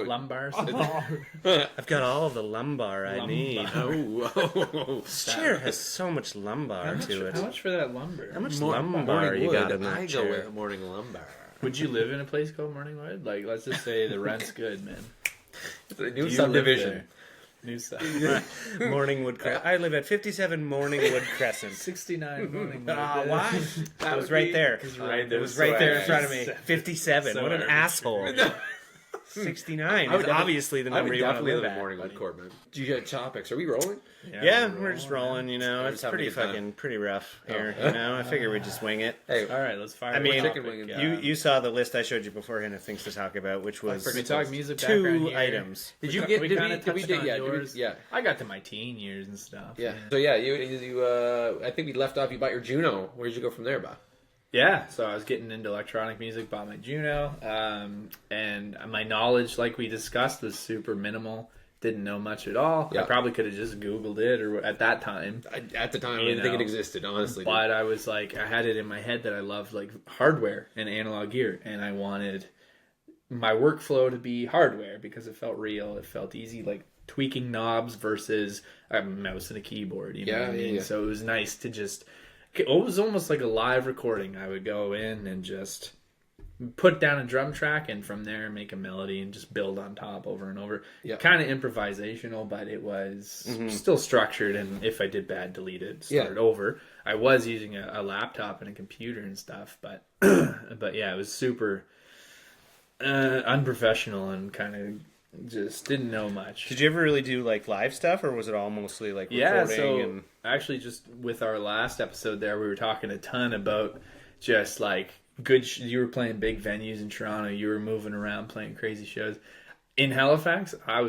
lumbar. I've got all of the lumbar I need. Oh. This chair has so much lumbar to it. How much for that lumber? How much lumbar you got in that chair? I go with morning lumbar. Would you live in a place called Morningwood? Like, let's just say the rent's good, man. It's a new Do you subdivision. live there? New stuff. Morningwood Crescent. I live at 57 Morningwood Crescent. 69 Morningwood. Why? It was right there. It was right there in front of me. 57. So What an asshole. 69 is obviously the I would number you want to definitely live live in at. Morningwood Court, man. Do you get topics? Are we rolling? Yeah, we're just rolling, you know. We're It's just having a pretty good time. pretty rough here, you know. I figure we'd just wing it. Hey, All right, let's fire. I mean, topic. chicken wing and- You saw the list I showed you beforehand of things to talk about, which was we talk music background 2 here. items. did you We get? kinda Did we touched did? on Yeah, yours. yeah. I got to my teen years and stuff. Yeah. So yeah, you I think we left off. You bought your Juno. Where did you go from there, Bob? Yeah, so I was getting into electronic music, bought my Juno, and my knowledge, like we discussed, was super minimal. Didn't know much at all. Yeah. I probably could have just Googled it, or at that time. At the time, I You didn't think it know, existed, honestly. But I was like, I had it in my head that I loved like hardware and analog gear, and I wanted my workflow to be hardware because it felt real, it felt easy, like tweaking knobs versus a mouse and a keyboard. You know what I mean? Yeah. So it was nice to just. It was almost like a live recording. I would go in and just put down a drum track, and from there make a melody and just build on top over and over. Yeah. Kind of improvisational, but it was still structured. And if I did bad, delete it, start over. I was using a laptop and a computer and stuff, but but yeah, it was super unprofessional and kind of just didn't know much. Did you ever really do like live stuff, or was it all mostly like Yeah, recording? so And actually, just with our last episode there, we were talking a ton about just like good. You were playing big venues in Toronto. You were moving around playing crazy shows. In Halifax, I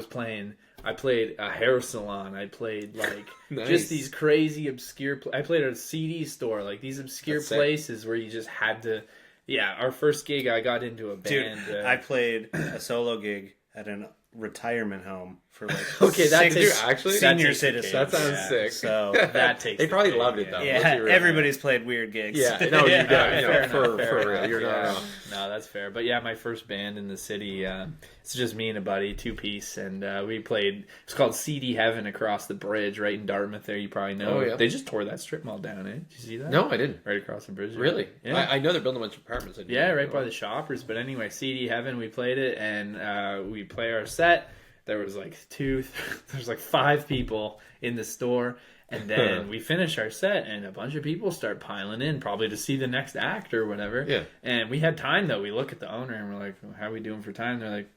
played a hair salon. I played like Nice. just these crazy obscure. I played at a CD store, like these obscure That's sick. places where you just had to. Yeah, our first gig, I got into a dude, band. I played a solo gig at a retirement home for like Okay, that six did you actually? senior That takes the citizens. That sounds Yeah, sick. So that takes. They the probably cake, loved it, though. yeah. Let's yeah, be real. everybody's played weird gigs. Yeah, no, you fair for enough, fair real. enough, You're yeah. not wrong. No, that's fair. But yeah, my first band in the city, it's just me and a buddy, 2-piece, and we played. It's called CD Heaven across the bridge, right in Dartmouth. There, you probably know. Oh, yeah. They just tore that strip mall down. Did you see that? No, I didn't. Right across the bridge. Really? Yeah. I know they're building a bunch of apartments. I didn't Yeah, know. right by the Shoppers. But anyway, CD Heaven, we played it, and we play our set. There was like there's like 5 people in the store, and then we finish our set, and a bunch of people start piling in, probably to see the next act or whatever. Yeah. And we had time though. We look at the owner and we're like, "How are we doing for time?" They're like,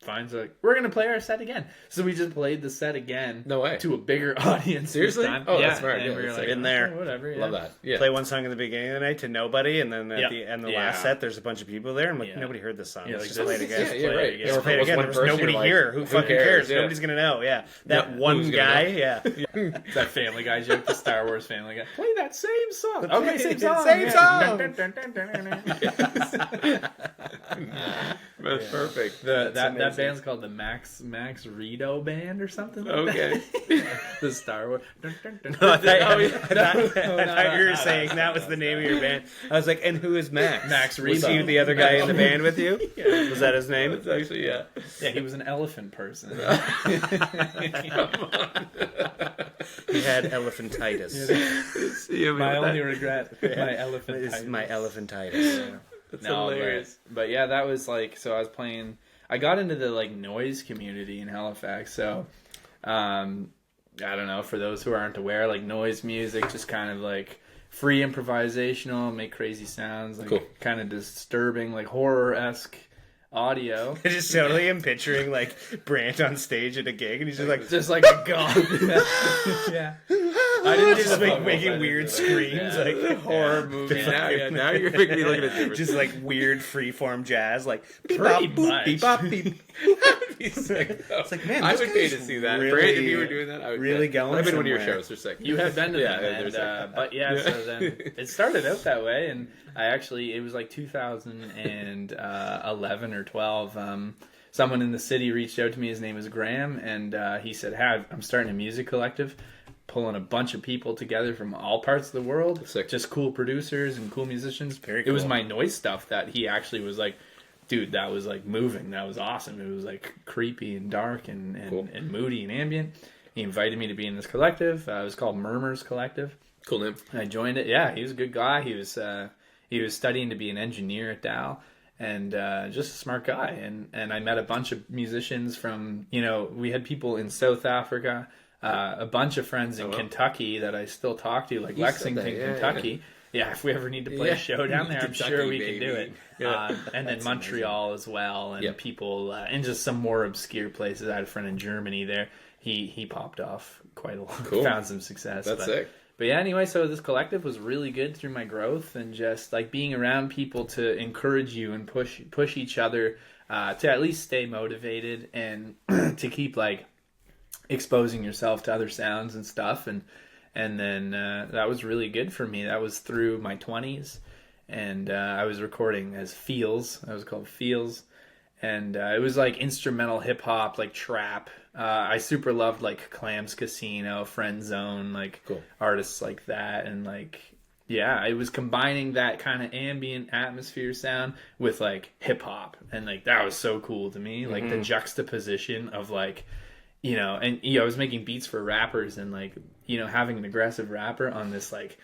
"Fine." So like, we're gonna play our set again. So we just played the set again. No way. To a bigger audience. Seriously? This time. Oh, yeah. that's smart. And Yeah, we were that's like, in there. "Okay, whatever. Yeah. Love that. Yeah. Play one song in the beginning of the night to nobody, and then at Yep. the end of the Yeah. last set, there's a bunch of people there. I'm like, Yeah. nobody heard this song. Yeah, Let's like, just play it this- again. Yeah, right. Yeah, Just play it again. There was nobody here. Who fucking cares? Yeah. Nobody's gonna know. Yeah, that Yeah. one Who's gonna guy. know? Yeah, That Family Guy joke, the Star Wars Family Guy. Play that same song. Okay, same song. Same yeah. song. Dun, dun, dun, dun, dun, dun. That's perfect. That amazing. band's called the Max Rito Band or something like Okay. that. The Star Wars. Dun, dun, dun, No, I dun. thought, Oh, yeah. I thought you were saying that was the name of your band. I was like, and who is Max? Max Was he Rebo. the other guy in the band with you? Was that his name? It's actually, yeah. Yeah, he was an elephant person. He had elephantitis. My only regret, my elephant. It's my elephantitis. That's No, hilarious. but yeah, that was like, so I was playing, I got into the like noise community in Halifax, so I don't know, for those who aren't aware, like noise music, just kind of like free improvisational, make crazy sounds, like Cool. kind of disturbing, like horror-esque audio. I just totally am picturing like Brant on stage at a gig, and he's just like, Just like a gun. Yeah. I didn't just just like making weird screams, like Horror movie. Now you're making me look at it different. just like weird freeform jazz, like beep Pretty bop boop, much. beep bop beep. It's It's like, man, I this would pay guy's to see that. really- Brand, if you were doing that, I would really pay. going I've been to one of your somewhere. shows. They're sick. You have been to Yeah, them, they're and, sick. but yeah, so then it started out that way, and I actually, it was like 2011 or 12. Someone in the city reached out to me. His name is Graham, and he said, "Hey, I'm starting a music collective, pulling a bunch of people together from all parts of the world, Sick. just cool producers and cool musicians." Very It was cool. my noise stuff that he actually was like, dude, that was like moving. That was awesome. It was like creepy and dark and Cool. and moody and ambient. He invited me to be in this collective. It was called Murmurs Collective. Cool name. I joined it. Yeah, he was a good guy. He was studying to be an engineer at Dal, and just a smart guy. And I met a bunch of musicians from, we had people in South Africa, a bunch of friends in Kentucky that I still talk to, like Lexington, Kentucky. Yeah, if we ever need to play a show down there, I'm sure we can do it. Yeah. And then Montreal as well, and people, and just some more obscure places. I had a friend in Germany there. He popped off quite a lot. Cool. Found some success. That's sick. But yeah, anyway, so this collective was really good through my growth, and just like being around people to encourage you and push each other to at least stay motivated and to keep like exposing yourself to other sounds and stuff. And then that was really good for me. That was through my 20s, and I was recording as Feels. I was called Feels, and it was like instrumental hip hop, like trap. I super loved like Clams Casino, Friend Zone, like artists like that, and like it was combining that kind of ambient atmosphere sound with like hip hop, and like that was so cool to me. Like the juxtaposition of like, and I was making beats for rappers, and like having an aggressive rapper on this like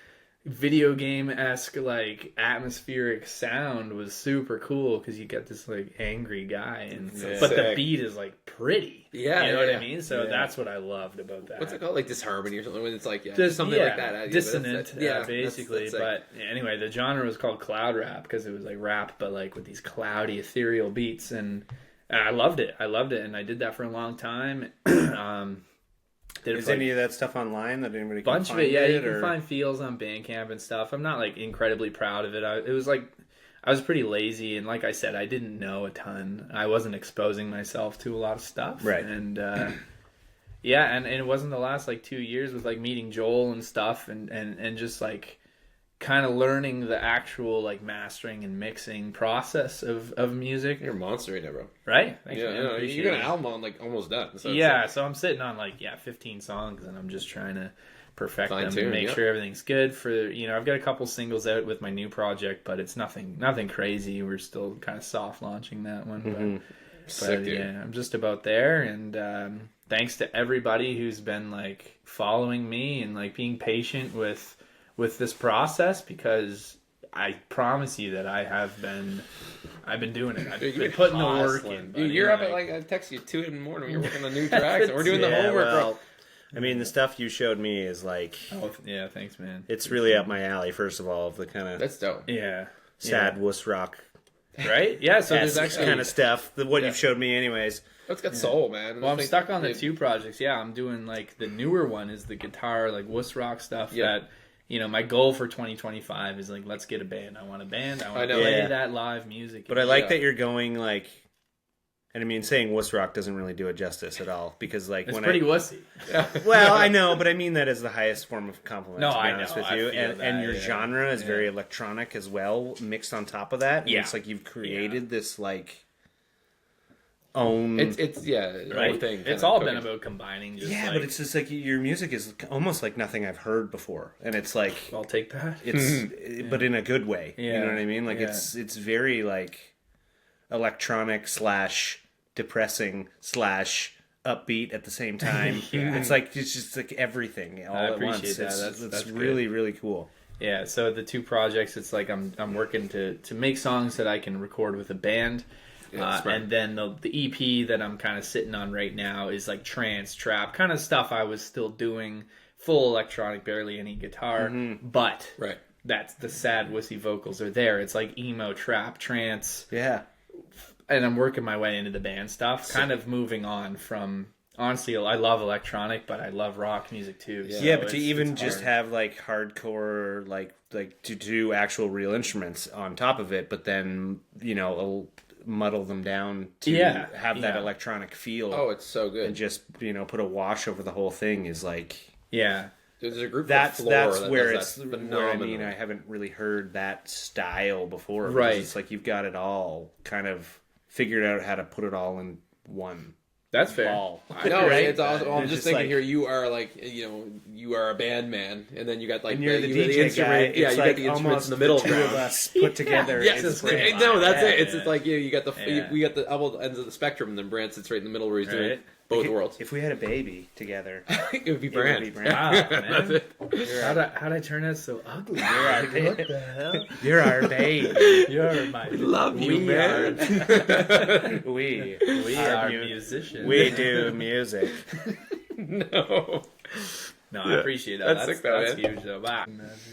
video game-esque like atmospheric sound was super cool, because you get this like angry guy, and but the beat is like pretty, you know what I mean. So that's what I loved about that. What's it called, like disharmony or something, when it's like just something like that, dissonant, basically. That's but anyway, the genre was called cloud rap because it was like rap but like with these cloudy ethereal beats, and I loved it, and I did that for a long time. Is any of that stuff online that anybody can bunch find? Of it, yeah. You can find Feels on Bandcamp and stuff. I'm not like incredibly proud of it. It was like I was pretty lazy, and like I said, I didn't know a ton. I wasn't exposing myself to a lot of stuff, right? And and it wasn't the last like 2 years with like meeting Joel and stuff, and just like kind of learning the actual like mastering and mixing process of music. You're a monster right now, bro. Right? Thanks, you got an album on like almost done. So so I'm sitting on like 15 songs, and I'm just trying to perfect them and make yep. sure everything's good for, I've got a couple singles out with my new project, but it's nothing crazy. We're still kind of soft launching that one. Mm-hmm. But yeah, I'm just about there, and thanks to everybody who's been like following me and like being patient with this process, because I promise you that I've been doing it. I've been putting the work in. Dude, you're up at like, I text you 2 in the morning when you're working on new tracks, and we're doing the homework, bro. I mean, the stuff you showed me is like... Oh, yeah, thanks, man. It's really up my alley, first of all, of the kind of... That's dope. Yeah. Sad wuss rock. Right? Yeah, so there's actually... kind of stuff. What you've showed me anyways. It's got soul, man. Well, I'm stuck on the 2 projects. Yeah, I'm doing like the newer one is the guitar, like wuss rock stuff that... my goal for 2025 is like, let's get a band. I want a band. I want to play that live music. But I like that you're going like... And I mean, saying wuss rock doesn't really do it justice at all, because like it's pretty wussy. Well, I know, but I mean that as the highest form of compliment. No, to be I honest know. with you, and your genre is very electronic as well, mixed on top of that. And it's like you've created this like own. It's right thing. It's all been about combining. Just but it's just like your music is almost like nothing I've heard before, and it's like I'll take that. It's but in a good way. You know what I mean? Like it's very like electronic / depressing / upbeat at the same time. It's like it's just like everything all at once. That's really really cool. Yeah, so the 2 projects, it's like I'm working to make songs that I can record with a band. And then the EP that I'm kind of sitting on right now is like trance, trap, kind of stuff I was still doing, full electronic, barely any guitar, but that's the sad wussy vocals are there. It's like emo, trap, trance. Yeah. And I'm working my way into the band stuff, kind of moving on from... Honestly, I love electronic, but I love rock music too. Yeah, but to even just have like hardcore, like to do actual real instruments on top of it, but then muddle them down to have that electronic feel. Oh, it's so good. And just put a wash over the whole thing is like There's a group that's where it's where I mean I haven't really heard that style before. Right, it's like you've got it all kind of figured out how to put it all in one That's fair. ball. I know, Right? it's awesome. Well, I'm It's just just thinking like- here, you are like, you are a band man, and then you got like And you're the you got DJ guy. instrument, yeah, It's you like got the instruments in the almost middle two of ground. us put together. Yes, is it's, great. no, that's Yeah, it. It's yeah. just like you got the Yeah. we got the opposite ends of the spectrum, and then Brant sits right in the middle where he's doing Right. both worlds. If we had a baby together, It would be it would Brant. be Brant. Wow, That's man. it. How'd I turn out so ugly? What the hell? You're our baby. You're my Love you, we man. We are mu- musicians. We do music. No. No, I appreciate that. That's That's, sick, though, that's man. huge, though. Wow.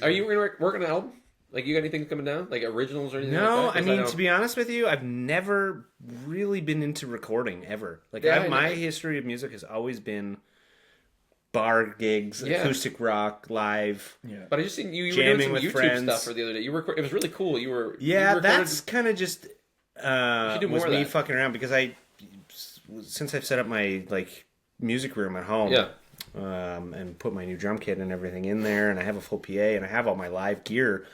Are you gonna work on an album? Like, you got anything coming down? Like originals or anything? No, like that? I 'Cause mean, know- to be honest with you, I've never really been into recording ever. Like, Yeah, I my know. history of music has always been bar gigs, Yeah. acoustic rock, live. Yeah. But I just seen you were Jamming doing some with YouTube friends. stuff for the other day. You record. It was really cool. You were. you Yeah, recorded- that's kind of just should do more was of me that. fucking around because since I've set up my like music room at home, Yeah. and put my new drum kit and everything in there, and I have a full PA and I have all my live gear.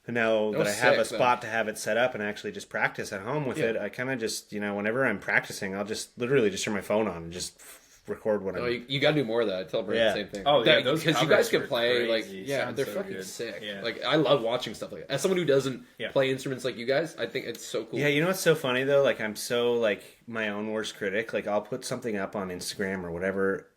And now that I have a sick, spot to have it set up and actually just practice at home with Yeah. it, I kind of just whenever I'm practicing, I'll just literally just turn my phone on and just record what Oh, I'm. you got to do more of that. I tell Brent Yeah. the same thing. Oh, yeah, those because you covers guys can were play like crazy. yeah, Sounds they're so fucking good. sick. Yeah. Like I love watching stuff like that. As someone who doesn't Yeah. play instruments like you guys, I think it's so cool. Yeah, you know what's so funny though? Like I'm so like my own worst critic. Like I'll put something up on Instagram or whatever,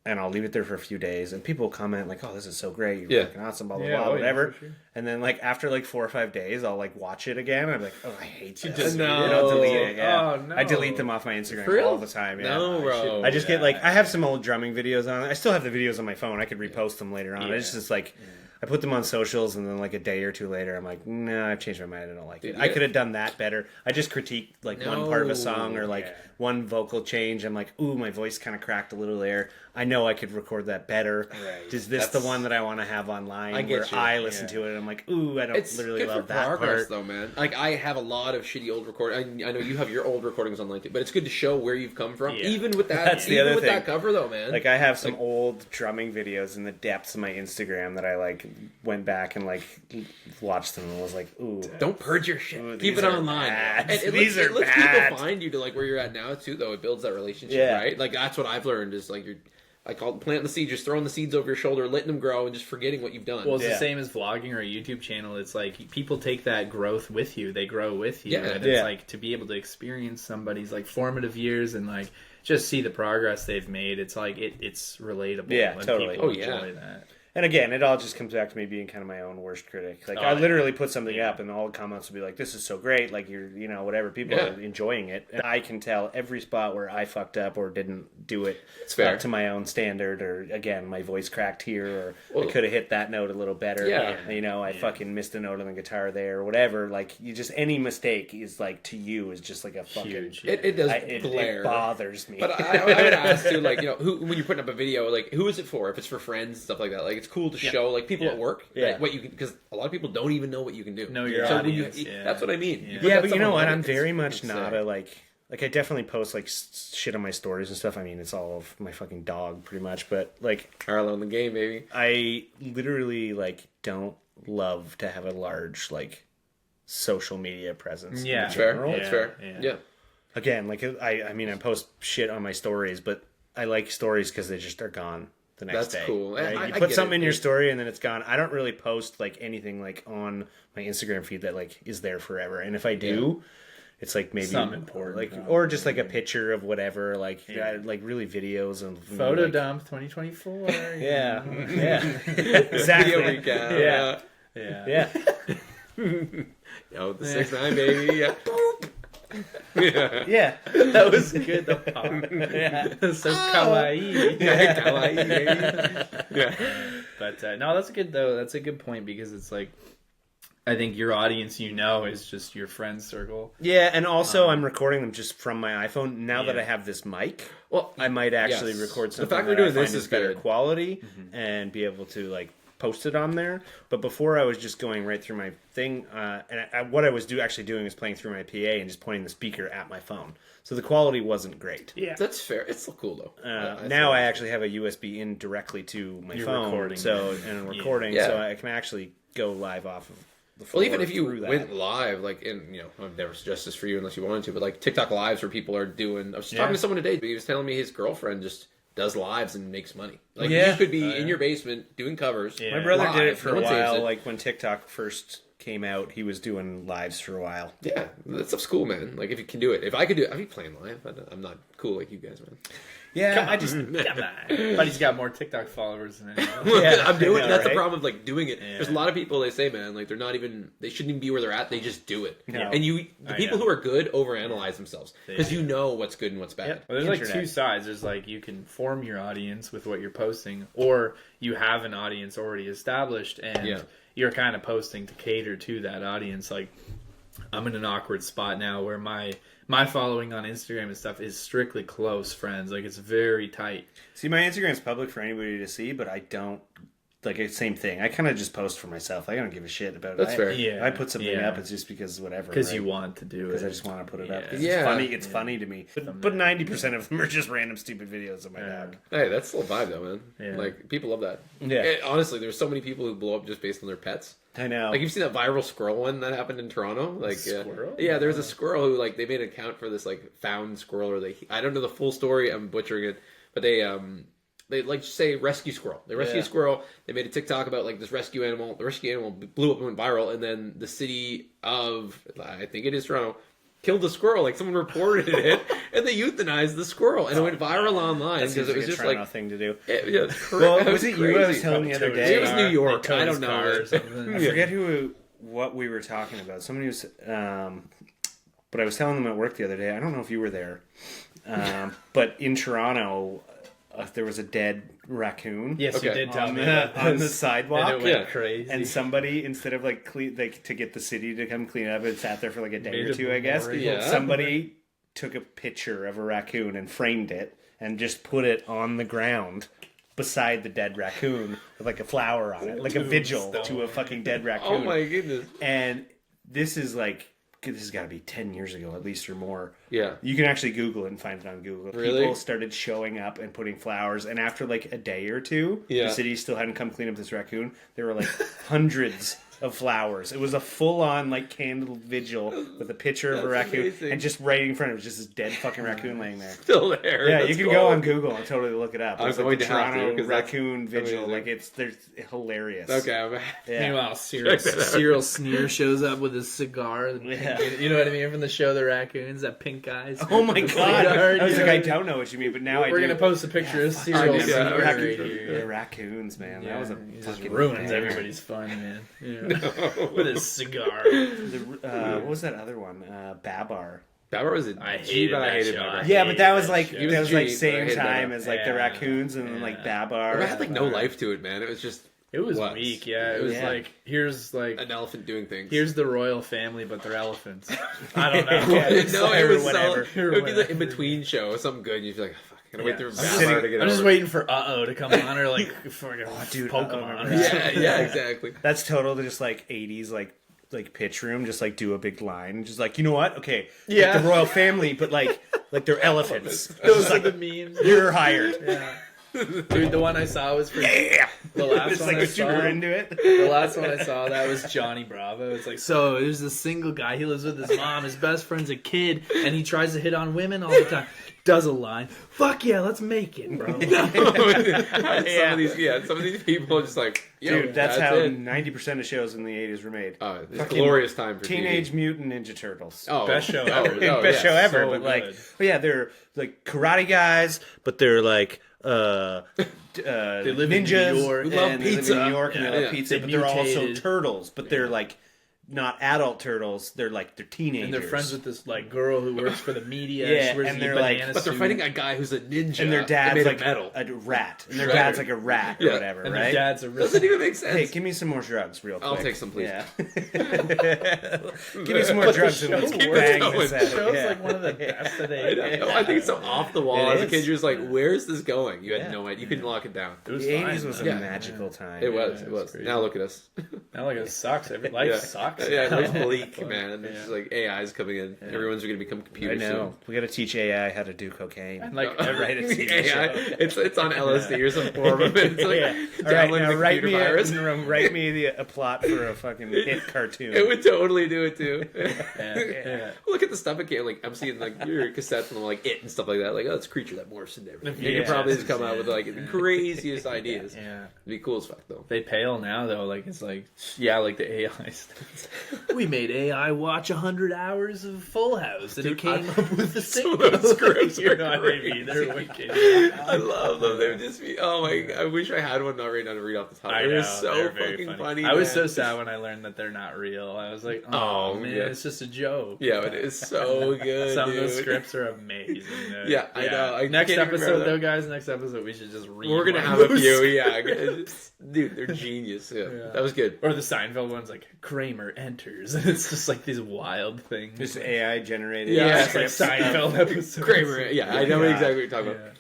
and I'll leave it there for a few days, and people will comment like, "Oh, this is so great! You're Yeah. fucking awesome!" Blah blah Yeah, blah, oh, yeah, whatever. for sure. And then like after like 4 or 5 days, I'll like watch it again. And I'm like, "Oh, I hate this." just- No. And I'll delete it. Yeah, Oh, no. I delete them off my Instagram For real? all the time. Yeah. No, bro. I just get Yeah. like I have some old drumming videos on. I still have the videos on my phone. I could repost them later on. Yeah. It's just like I put them on socials, and then like a day or two later, I'm like, no, I've changed my mind. I don't like it. Dude, I yeah. could have done that better. I just critiqued like one part of a song or like yeah. one vocal change. I'm like, ooh, my voice kind of cracked a little there. I know I could record that better. Right. Is this the That's- one that I want to have online I get where you. I listen Yeah. to it? And I'm like, ooh, I don't It's literally good love for that progress, part. though, man. Like I have a lot of shitty old recordings. I know you have your old recordings online too, but it's good to show where you've come from, Yeah. even with that. That's the even other with thing. that cover, though, man. Like I have some old drumming videos in the depths of my Instagram that I like went back and like watched them and was like, ooh. Don't purge your shit. Ooh, Keep these it are online. bad. And it These lets, are it lets bad. people find you to like where you're at now too. Though it builds that relationship, Yeah. right? Like that's what I've learned is like you're. I call it planting the seeds, just throwing the seeds over your shoulder, letting them grow, and just forgetting what you've done. Well, it's Yeah. the same as vlogging or a YouTube channel. It's like people take that growth with you. They grow with you. Yeah. And it's Yeah. like to be able to experience somebody's like formative years and like just see the progress they've made. It's like it's relatable. Yeah, and totally. People Oh, yeah. enjoy that. And again, it all just comes back to me being kind of my own worst critic. Like Oh, I yeah. literally put something up, and all the comments will be like, "This is so great!" Like you're, whatever. People Yeah. are enjoying it. And I can tell every spot where I fucked up or didn't do it fair. up to my own standard, or again, my voice cracked here, or Well- I could have hit that note a little better. Yeah. I fucking missed a note on the guitar there, or whatever. Like you just any mistake is like to you is just like a fucking. Huge. it does It glare. bothers me. But I would ask too, like who when you're putting up a video, like who is it for? If it's for friends, stuff like that, like it's cool to show like people Yeah. at work, Yeah. like, what you can because a lot of people don't even know what you can do. Know your so audience, When you, yeah. That's what I mean. Yeah. You put Yeah, that but you stuff know what? online, I'm it's very much fucking not sick. a like I definitely post like shit on my stories and stuff. I mean, it's all of my fucking dog pretty much, but like Arlo in the game, baby. I literally like don't love to have a large like social media presence. Yeah. in That's fair. general. That's Yeah, fair. yeah. Yeah. Again, like I mean, I post shit on my stories, but I like stories because they just are gone the next That's day. cool. Right? I You get put something it, in your dude. story and then it's gone. I don't really post like anything like on my Instagram feed that like is there forever. And if I do, it's like maybe Some important, like probably. or just like a picture of whatever, like Yeah. like really videos of me, Photo like, dump 2024. Yeah, yeah, exactly. Video recap. Yeah. Yeah. Yeah, Yo, the 6ix9ine, baby. Yeah. yeah. yeah. That was good. The pop. Yeah. So kawaii. Yeah, kawaii, baby. Yeah. But no, that's a good though. That's a good point because it's like, I think your audience, is just your friend circle. Yeah, and also I'm recording them just from my iPhone. Now that Yeah. I have this mic, Well, I might actually yes. record The something fact that we're doing I find this is is better good. quality and be able to like post it on there. But before I was just going right through my thing, and what I was actually doing is playing through my PA and just pointing the speaker at my phone. So the quality wasn't great. Yeah. That's fair. It's still cool though. Now I actually have a USB in directly to my You're phone, recording. and I'm recording, Yeah. so I can actually go live off of the floor. Well, even if you through that. went live, like, and I've never suggest this for you unless you wanted to, but like TikTok lives where people are doing. I was talking to someone today, but he was telling me his girlfriend just does lives and makes money. Like, you could be in your basement doing covers. My brother live, did it for no a one saves while. it. Like when TikTok first came out, he was doing lives for a while. Yeah, that stuff's cool, man. Like, if you can do it. If I could do it, I'd be playing live. I'm not cool like you guys, man. Yeah, I just But he's got more TikTok followers than anyone. Yeah, I'm doing. know, That's the right? problem of like doing it. There's a lot of people they say, man, like they're not even. They shouldn't even be where they're at. They just do it. No. And the people who are good overanalyze themselves because you know what's good and what's bad. Well, there's like Internet. two sides. There's like you can form your audience with what you're posting, or you have an audience already established and you're kind of posting to cater to that audience. Like, I'm in an awkward spot now where my following on Instagram and stuff is strictly close friends. Like, it's very tight. See, my Instagram's public for anybody to see, but I don't like it's same thing. I kind of just post for myself. I don't give a shit about it. That's fair. If I put something up, it's just because whatever. Because right? you want to do it. Because I just want to put it up. 'Cause Yeah. It's funny. It's funny to me. But 90% of them are just random stupid videos of my dog. Hey, that's still a vibe though, man. Yeah. Like people love that. Yeah. Honestly, there's so many people who blow up just based on their pets. I know. Like, you've seen that viral squirrel one that happened in Toronto. Like, Squirrel? Yeah, there's a squirrel who like they made an account for this like found squirrel, or I don't know the full story. I'm butchering it, but they like say rescue squirrel. They rescue a squirrel. They made a TikTok about like this rescue animal. The rescue animal blew up and went viral, and then the city of I think it is Toronto killed the squirrel. Like, someone reported it, and they euthanized the squirrel, and it went viral online that because seems it was like a just Toronto like thing to do. Well, was it you I was telling the other day? It was New York. I don't know. I forget what we were talking about. Somebody was, but I was telling them at work the other day. I don't know if you were there, but in Toronto, there was a dead raccoon. Yes, you did tell me on the sidewalk. And it went crazy. And somebody, instead of like to get the city to come clean it up, it sat there for like a day Made or a two, I guess. memorial. Yeah. Somebody took a picture of a raccoon and framed it and just put it on the ground beside the dead raccoon with like a flower on it, like a vigil to a fucking dead raccoon. Oh my goodness. And this has got to be 10 years ago at least or more. Yeah. You can actually Google it and find it on Google. Really? People started showing up and putting flowers, and after like a day or two, the city still hadn't come clean up this raccoon. There were like hundreds of flowers. It was a full-on like candle vigil with a picture of a raccoon, amazing. and just right in front of it was just this dead fucking raccoon laying there. Still there. Yeah, That's you can cool. go on Google and totally look it up. I'm It's like going the to have to, Toronto 'cause that's raccoon vigil. amazing. Like they're hilarious. Okay. Yeah. Meanwhile, Cyril Sneer shows up with his cigar. Yeah. You know what I mean? From the show The Raccoons, that pink eyes. Oh my god! Cigar, I was you like, know? I don't know what you mean, but now I We're do. gonna post a picture of Cyril yeah, Sneer yeah, right raccoons. here. The raccoons, man. That was a He just fucking ruins banger. everybody's fun, man. Yeah. With his cigar. What was that other one? Babar. Babar was a I G, hated but I that hated show. Babar. Yeah, but that was like show. He was that was G, like but I same hated time Babar. as like the Yeah. raccoons and then like Babar. It had like no life to it, man. It was just It was Was. weak, yeah. It was Yeah. like here's like an elephant doing things. here's the royal family, but they're elephants. I don't know. Yeah, it's no, like- it was whatever. so, it would be the in between show, something good. And you'd be like, fuck, I gotta wait through sitting- Babar to get I'm just over. waiting for to come on or like fucking dude, Pokemon. Yeah, exactly. That's totally just like 80s like pitch room, just like do a big line, just like, you know what? Okay, Yeah. like the royal family, but like they're elephants. Those are the memes. You're hired. Yeah. Dude, the one I saw was for Yeah. the last It's one like I a super saw. into it. The last one I saw that was Johnny Bravo. It's like, so there's this single guy. He lives with his mom. His best friend's a kid, and he tries to hit on women all the time. Does a line. Fuck yeah, let's make it, bro. Some of these people are just like, yo, Dude, that's how it. 90% of shows in the 80s were made. Oh, it's a Fucking glorious time for Teenage TV. Mutant Ninja Turtles. Oh, Best show oh, ever. oh, Best yeah. show ever, so but like, good. but yeah, they're like karate guys, but they're like live in ninjas. New York. and Love they live pizza. in New York and Yeah. they love Yeah. pizza, They but they're also mutated. turtles. But they're like not adult turtles. They're like they're teenagers. And they're friends with this like girl who works for the media. Yeah, She wears and the they're like- banana But they're suit. fighting a guy who's a ninja. and their that dad's made like of metal. a rat, and their Shredder. dad's like a rat or Yeah. whatever, and right? their dad's a real. Doesn't even make sense. Hey, give me some more drugs, real quick. I'll take some, please. Yeah. Give me some more But the drugs and let's show bang works. this The out. show's Yeah. like one of the best that I they. know. I think it's so off the wall. It As a is. kid, you're just like, where's this going? You had Yeah. no idea. You couldn't lock it down. The 80s was a Yeah. magical time. It was. it It was was. crazy. Now look at us. Now like it sucks. Life Yeah. sucks. sucks. Yeah, it looks bleak, man. And it's just like AI's coming in. Yeah. Everyone's going to become computers. I know. Soon. We got to teach AI how to do cocaine. And like write a TV AI, show. it's on LSD or some form of it. It's like All right, now write me a plot for a fucking hit cartoon. It would totally do it too. Yeah. Look at the stuff it can. Like I'm seeing like your cassettes and like it and stuff like that. Like, oh, it's a creature that morphs into everything. You could probably just come out with like the craziest ideas. Yeah. It'd be cool as fuck though. They pale now though, like it's like like the AI stuff. We made AI watch 100 hours of Full House and it came up with the Some of those scripts you are know what I great. mean? They're wicked. I love them. They would just be. Oh my! I wish I had one not right now to read off the top. I It know, was so they're very fucking funny. I was man. so sad when I learned that they're not real. I was like, oh man, yeah. it's just a joke. Yeah, but it is so good. Some dude. of those scripts are amazing. Though. Yeah, I know. Next can't even episode, remember though, guys. Next episode, we should just read. We're gonna one have of a those. few. Yeah, dude, they're genius. Yeah, Yeah. that was good. Or the Seinfeld one's like Kramer enters, and it's just like these wild things. Just AI generated. Yeah, it's like scripts. Seinfeld episodes. Kramer. Yeah, I know Yeah. exactly what you're talking about. Yeah.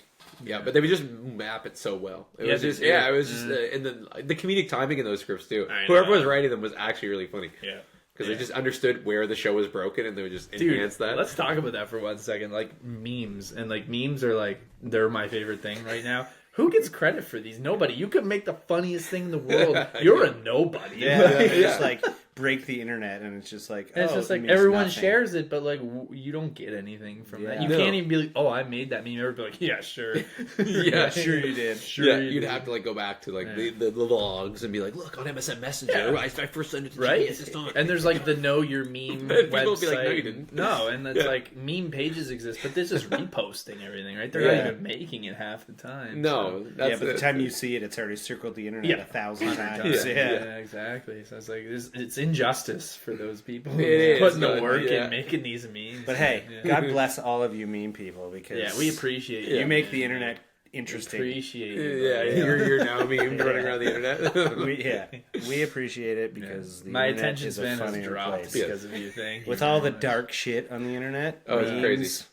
Yeah, but they would just map it so well. It Yeah, was they just do. it was just and the comedic timing in those scripts too. I Whoever know. was writing them was actually really funny Yeah. because they just understood where the show was broken and they would just Dude, enhance that. let's talk about that for 1 second. Like memes, and like memes are like they're my favorite thing right now. Who gets credit for these? Nobody. You could make the funniest thing in the world. You're a nobody. Yeah, Like, they just like break the internet, and it's just like and it's oh, just it like means everyone nothing. shares it, but like you don't get anything from that. Yeah. You No. can't even be like, "Oh, I made that meme." Everybody be like, "Yeah, sure, Yeah, Sure you did. sure." yeah, you you'd did." have to like go back to like Yeah. the logs and be like, look on MSN Messenger. Yeah. I first sent it to Right? GS, it's on. And there's like the Know Your Meme And people website. will be like, "No, you didn't." No, and it's Yeah. like meme pages exist, but they're just reposting everything, right? They're Yeah. not even making it half the time. No, so. that's Yeah, but by the time you see it, it's already circled the internet Yeah. 1,000 Yeah, times. Yeah. exactly. So it's like it's injustice for those people who It is, putting the but, work yeah. in making these memes. But hey, yeah. God bless all of you meme people because Yeah, we appreciate you you. make man. the internet interesting. Appreciate you. yeah, you're now memes running around the internet. we appreciate it because the My internet attention is a span has funnier dropped place. because of you. Thank you With all the very much. dark shit on the internet. Oh, it's memes, crazy.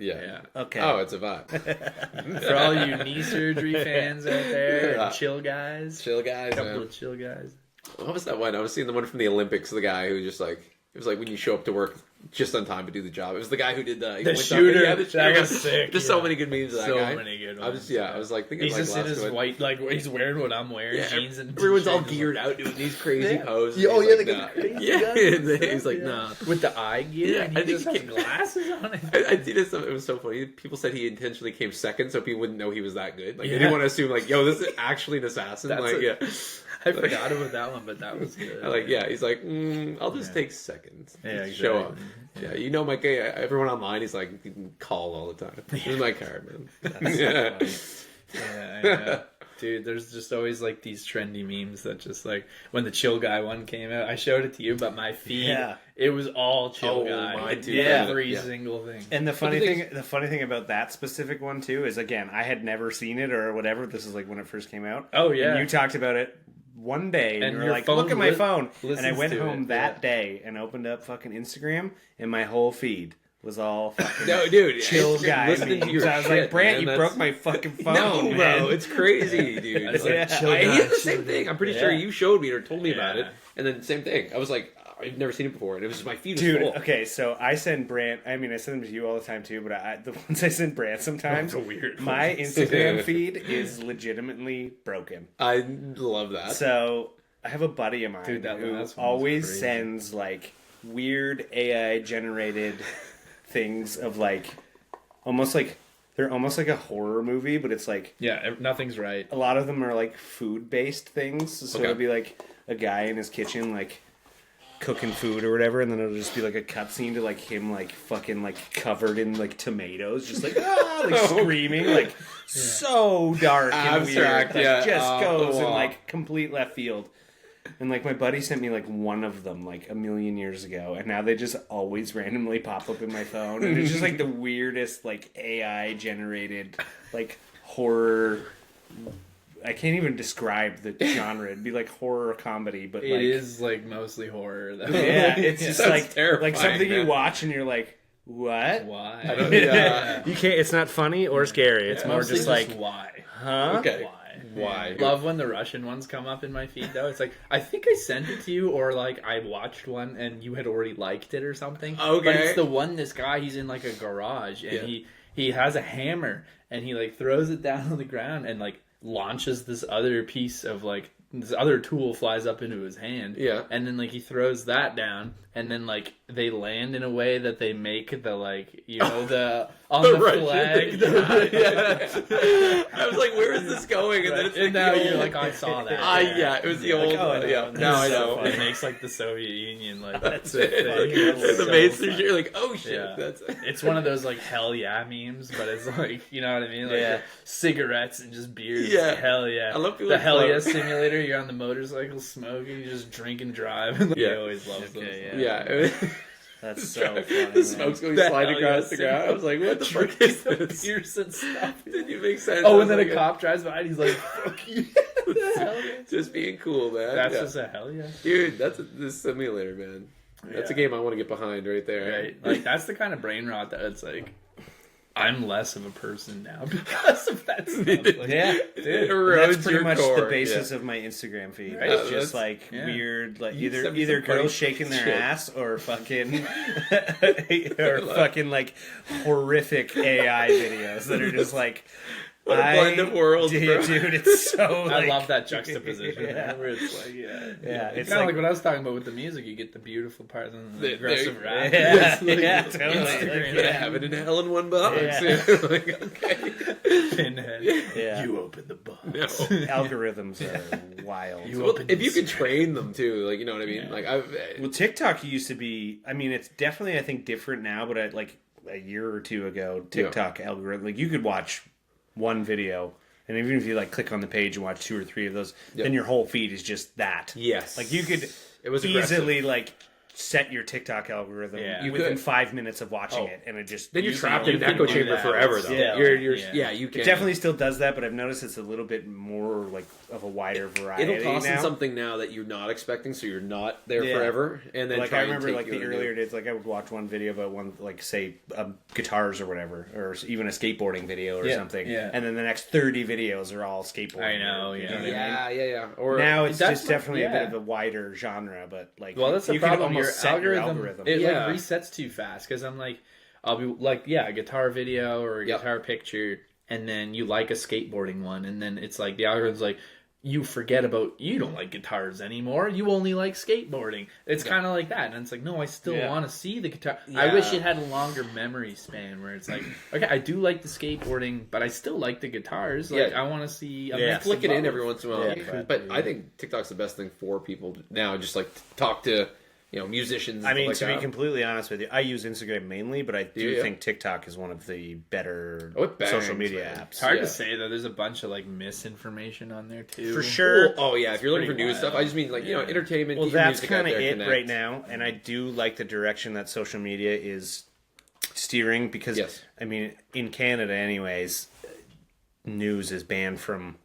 Yeah. Yeah. Okay. Oh, it's a vibe. For all you knee surgery fans out there, Yeah. and chill guys, Chill guys, couple man. of chill guys. What was that one? I was seeing the one from the Olympics. The guy who just like it was like when you show up to work just on time to do the job. It was the guy who did the shooter. Yeah, the That shooter. was sick, There's so yeah. many good memes of that So guy. many good I ones. was I was like thinking He's like just in last his one. white, like he's wearing what I'm wearing, Yeah, jeans and everyone's all t-shirt. geared out doing these crazy Yeah. poses. Oh, He's yeah, like, they nah. got crazy Yeah, guns and he's stuff, like yeah. nah. With the eye gear, Yeah, and I he think just he has came- glasses on it. I did this. It was so funny. People said he intentionally came second, so people wouldn't know he was that good. Like they Yeah. didn't want to assume, like, yo, this is actually an assassin. That's like, a- yeah, I forgot about that one, but that was good. he's like, I'll just take seconds. Yeah, Just show up. exactly. Yeah, you know, Mike. Everyone online, he's like, you can call all the time. This is my card, man. Yeah. Yeah, I know. Dude, there's just always like these trendy memes that just like when the chill guy one came out, I showed it to you, but my feed, Yeah. it was all chill Oh, guy. mine too. Every Yeah. single thing. And the funny the thing, thing the funny thing about that specific one too is, again, I had never seen it or whatever. This is like when it first came out. Oh, yeah. And you talked about it one day, and, And you were your like, phone "Look at my phone." And I listens went to home it, that yeah. day and opened up fucking Instagram, and my whole feed was all fucking No, dude, chill it's- guy listening to memes. your I was shit, like, "Brant, man, you that's- broke my fucking phone, No, bro, man." it's crazy, dude. It's Like, like, chill I guy, did the chill same guy. thing. I'm pretty Yeah. sure you showed me or told me about Yeah. it, and then same thing. I was like, I've never seen it before, and it was just my feed was Dude, full. okay, so I send Brant. I mean, I send them to you all the time too, but the ones I send Brant sometimes, Those are weird my ones. Instagram feed is legitimately broken. I love that. So I have a buddy of mine Dude, that who last one was always crazy. sends like weird AI generated things of like almost like they're almost like a horror movie, but it's like Yeah, nothing's right. a lot of them are like food based things. So Okay. it'll be like a guy in his kitchen like cooking food or whatever, and then it'll just be like a cutscene to like him like fucking like covered in like tomatoes, just like like screaming, like so dark and Abstract, weird. yeah. Like, just goes in wow. like complete left field. And like my buddy sent me like one of them like a million years ago, and now they just always randomly pop up in my phone, and it's just like the weirdest like AI generated like horror. I can't even describe the genre. It'd be like horror comedy, but It like is like mostly horror though. yeah, it's just That's like terrifying, something you man. watch and you're like, what? Why? Yeah. You can't. It's not funny or scary. It's more Mostly just like, why. huh? Okay. Why? why. Love when the Russian ones come up in my feed though. It's like I think I sent it to you, or like I watched one and you had already liked it or something. Okay. But it's the one, this guy, he's in like a garage and he has a hammer and he like throws it down on the ground and like launches this other piece of like this other tool flies up into his hand. Yeah. And then like he throws that down and then like they land in a way that they make the like, you know, the on the Russian flag. thing. Yeah. I was like, where is this going? And then it's like now the you're old... like, I saw that. yeah, it was the old... yeah, now I know. It makes like the Soviet Union like That's the it. thing. It's So amazing. funny. You're like, oh shit. Yeah. That's It's one of those like hell yeah memes, but it's like, you know what I mean? Like cigarettes and just beers. Yeah. Hell yeah. I love people the like hell yeah clever. simulator. You're on the motorcycle smoking, you just drink and drive. And, like, Yeah. He always loves those. yeah. That's so funny. The man. smoke's going The sliding hell across yeah the ground. I was like, what the fuck is this? Beers and stuff. Didn't you make sense? Oh, I and was then a like, cop drives by and he's like, fuck you. The hell yeah. just being cool, man. That's Yeah. just a hell yeah. Dude, that's this simulator, man. That's a game I want to get behind right there. Right? Like, that's the kind of brain rot that it's like, I'm less of a person now because of that stuff. Like, Yeah, It dude. erodes That's pretty your much core. the basis of my Instagram feed. Right. It's That's- just like yeah. weird, like You sent me either some girls photos. shaking their Shit. ass or fucking or fucking like horrific AI videos that are just like What a blend of worlds, bro. dude. It's so. I like, love that juxtaposition. Yeah. Where it's like, Yeah, it's it's kind of like- like what I was talking about with the music. You get the beautiful parts and the aggressive there- rap. Yeah, It's like yeah, totally. Instagram. Yeah, have it in hell in one box. Yeah. Like, okay. Pinhead. Yeah. You open the box. No. Algorithms are wild. You Well, open if the you could secret. train them too, like, you know what I mean? Yeah. Like, Well, TikTok used to be. I mean, it's definitely I think different now. But like a year or two ago, TikTok algorithm, like you could watch one video, and even if you like click on the page and watch 2 or 3 of those, then your whole feed is just that. yes. Like you could It was aggressive. easily like set your TikTok algorithm Yeah. You within could. 5 minutes of watching Oh. it, and it just Then you're usually trapped in only an echo do chamber that. forever, though. Yeah. You're you It can definitely still does that, but I've noticed it's a little bit more like of a wider variety. It'll toss in now. something now that you're not expecting, so you're not there Yeah. forever. And then Like try I and remember, take like you the in a earlier new- days, like I would watch one video about one, like say guitars or whatever, or even a skateboarding video or Yeah, something, yeah. and then the next 30 videos are all skateboarding. I know, you yeah. what I mean? Yeah. Or Now it's That's just what- definitely a bit yeah. of a wider genre, but like Well, that's the you can problem. Your almost set algorithm, it Yeah. like resets too fast because I'm like, I'll be like, yeah, a guitar video or a Yep. guitar picture, and then you like a skateboarding one, and then it's like the algorithm's like, you forget about, you don't like guitars anymore, you only like skateboarding. It's kind of like that, and it's like, no, I still Yeah. want to see the guitar. I wish Yeah. it had a longer memory span where it's like, okay, I do like the skateboarding, but I still like the guitars. Like, Yeah. I want to see a Yeah. mix flick of it in both. every once in a while. Yeah. But I think TikTok's the best thing for people now. Just like to talk to, musicians. I and mean, stuff to like be that. completely honest with you, I use Instagram mainly, but I do Yeah. think TikTok is one of the better Oh, it bangs, social media man. apps. It's hard Yeah. to say though. There's a bunch of like misinformation on there too. For sure. Oh yeah, if you're looking for pretty news wild. stuff, I just mean like Yeah. entertainment. Well, get your that's music out kind of there, it connect. right now, and I do like the direction that social media is steering because, Yes. I mean, in Canada, anyways, news is banned from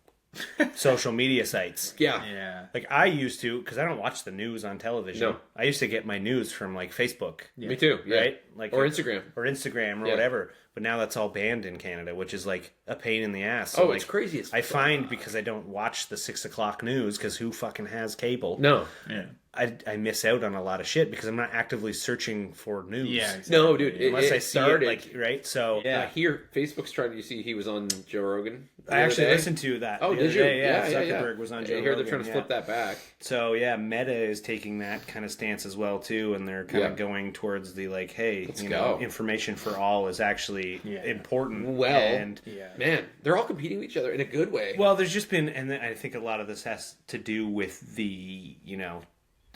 social media sites. Yeah. Yeah. Like I used to, because I don't watch the news on television. No. I used to get my news from like Facebook, Me too. Yeah. right? Like Or Instagram. or Instagram or Yeah. whatever. But now that's all banned in Canada, which is like a pain in the ass. Oh, like, it's crazy. It's I find because I don't watch the 6 o'clock news, because who fucking has cable? no. Yeah. I miss out on a lot of shit because I'm not actively searching for news. Yeah. Exactly. No, dude. Unless I see started, it, like, right? So Yeah. here, Facebook's trying to see he was on Joe Rogan. the I other actually day. listened to that. Oh, the did other you? day. Yeah, yeah. Zuckerberg was on Joe I hear they're Rogan, trying to flip that back. So yeah, Meta is taking that kind of stance as well too, and they're kind Yeah. of going towards the like, hey, Let's you know, go. information for all is actually Yeah. important. Well, and Yeah. Man, they're all competing with each other in a good way. well, there's just been, and I think a lot of this has to do with the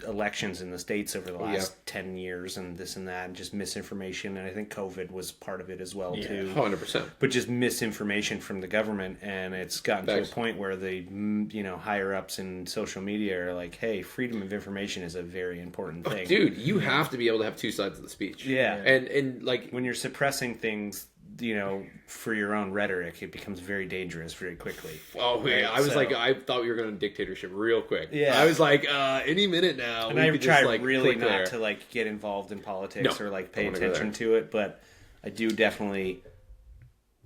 elections in the States over the last 10 years and this and that, and just misinformation, and I think COVID was part of it as well too. 100%. But just misinformation from the government, and it's gotten Thanks. to a point where the higher ups in social media are like, hey, freedom of information is a very important thing. Dude, you have to be able to have two sides of the speech. Yeah. And like When you're suppressing things, for your own rhetoric, it becomes very dangerous very quickly. oh yeah, Right, I was so- like, I thought we were going to dictatorship real quick. Yeah. I was like, any minute now. And we I could try just, like, really click not there. to like get involved in politics No, or like I pay wanna go attention to it, but I do definitely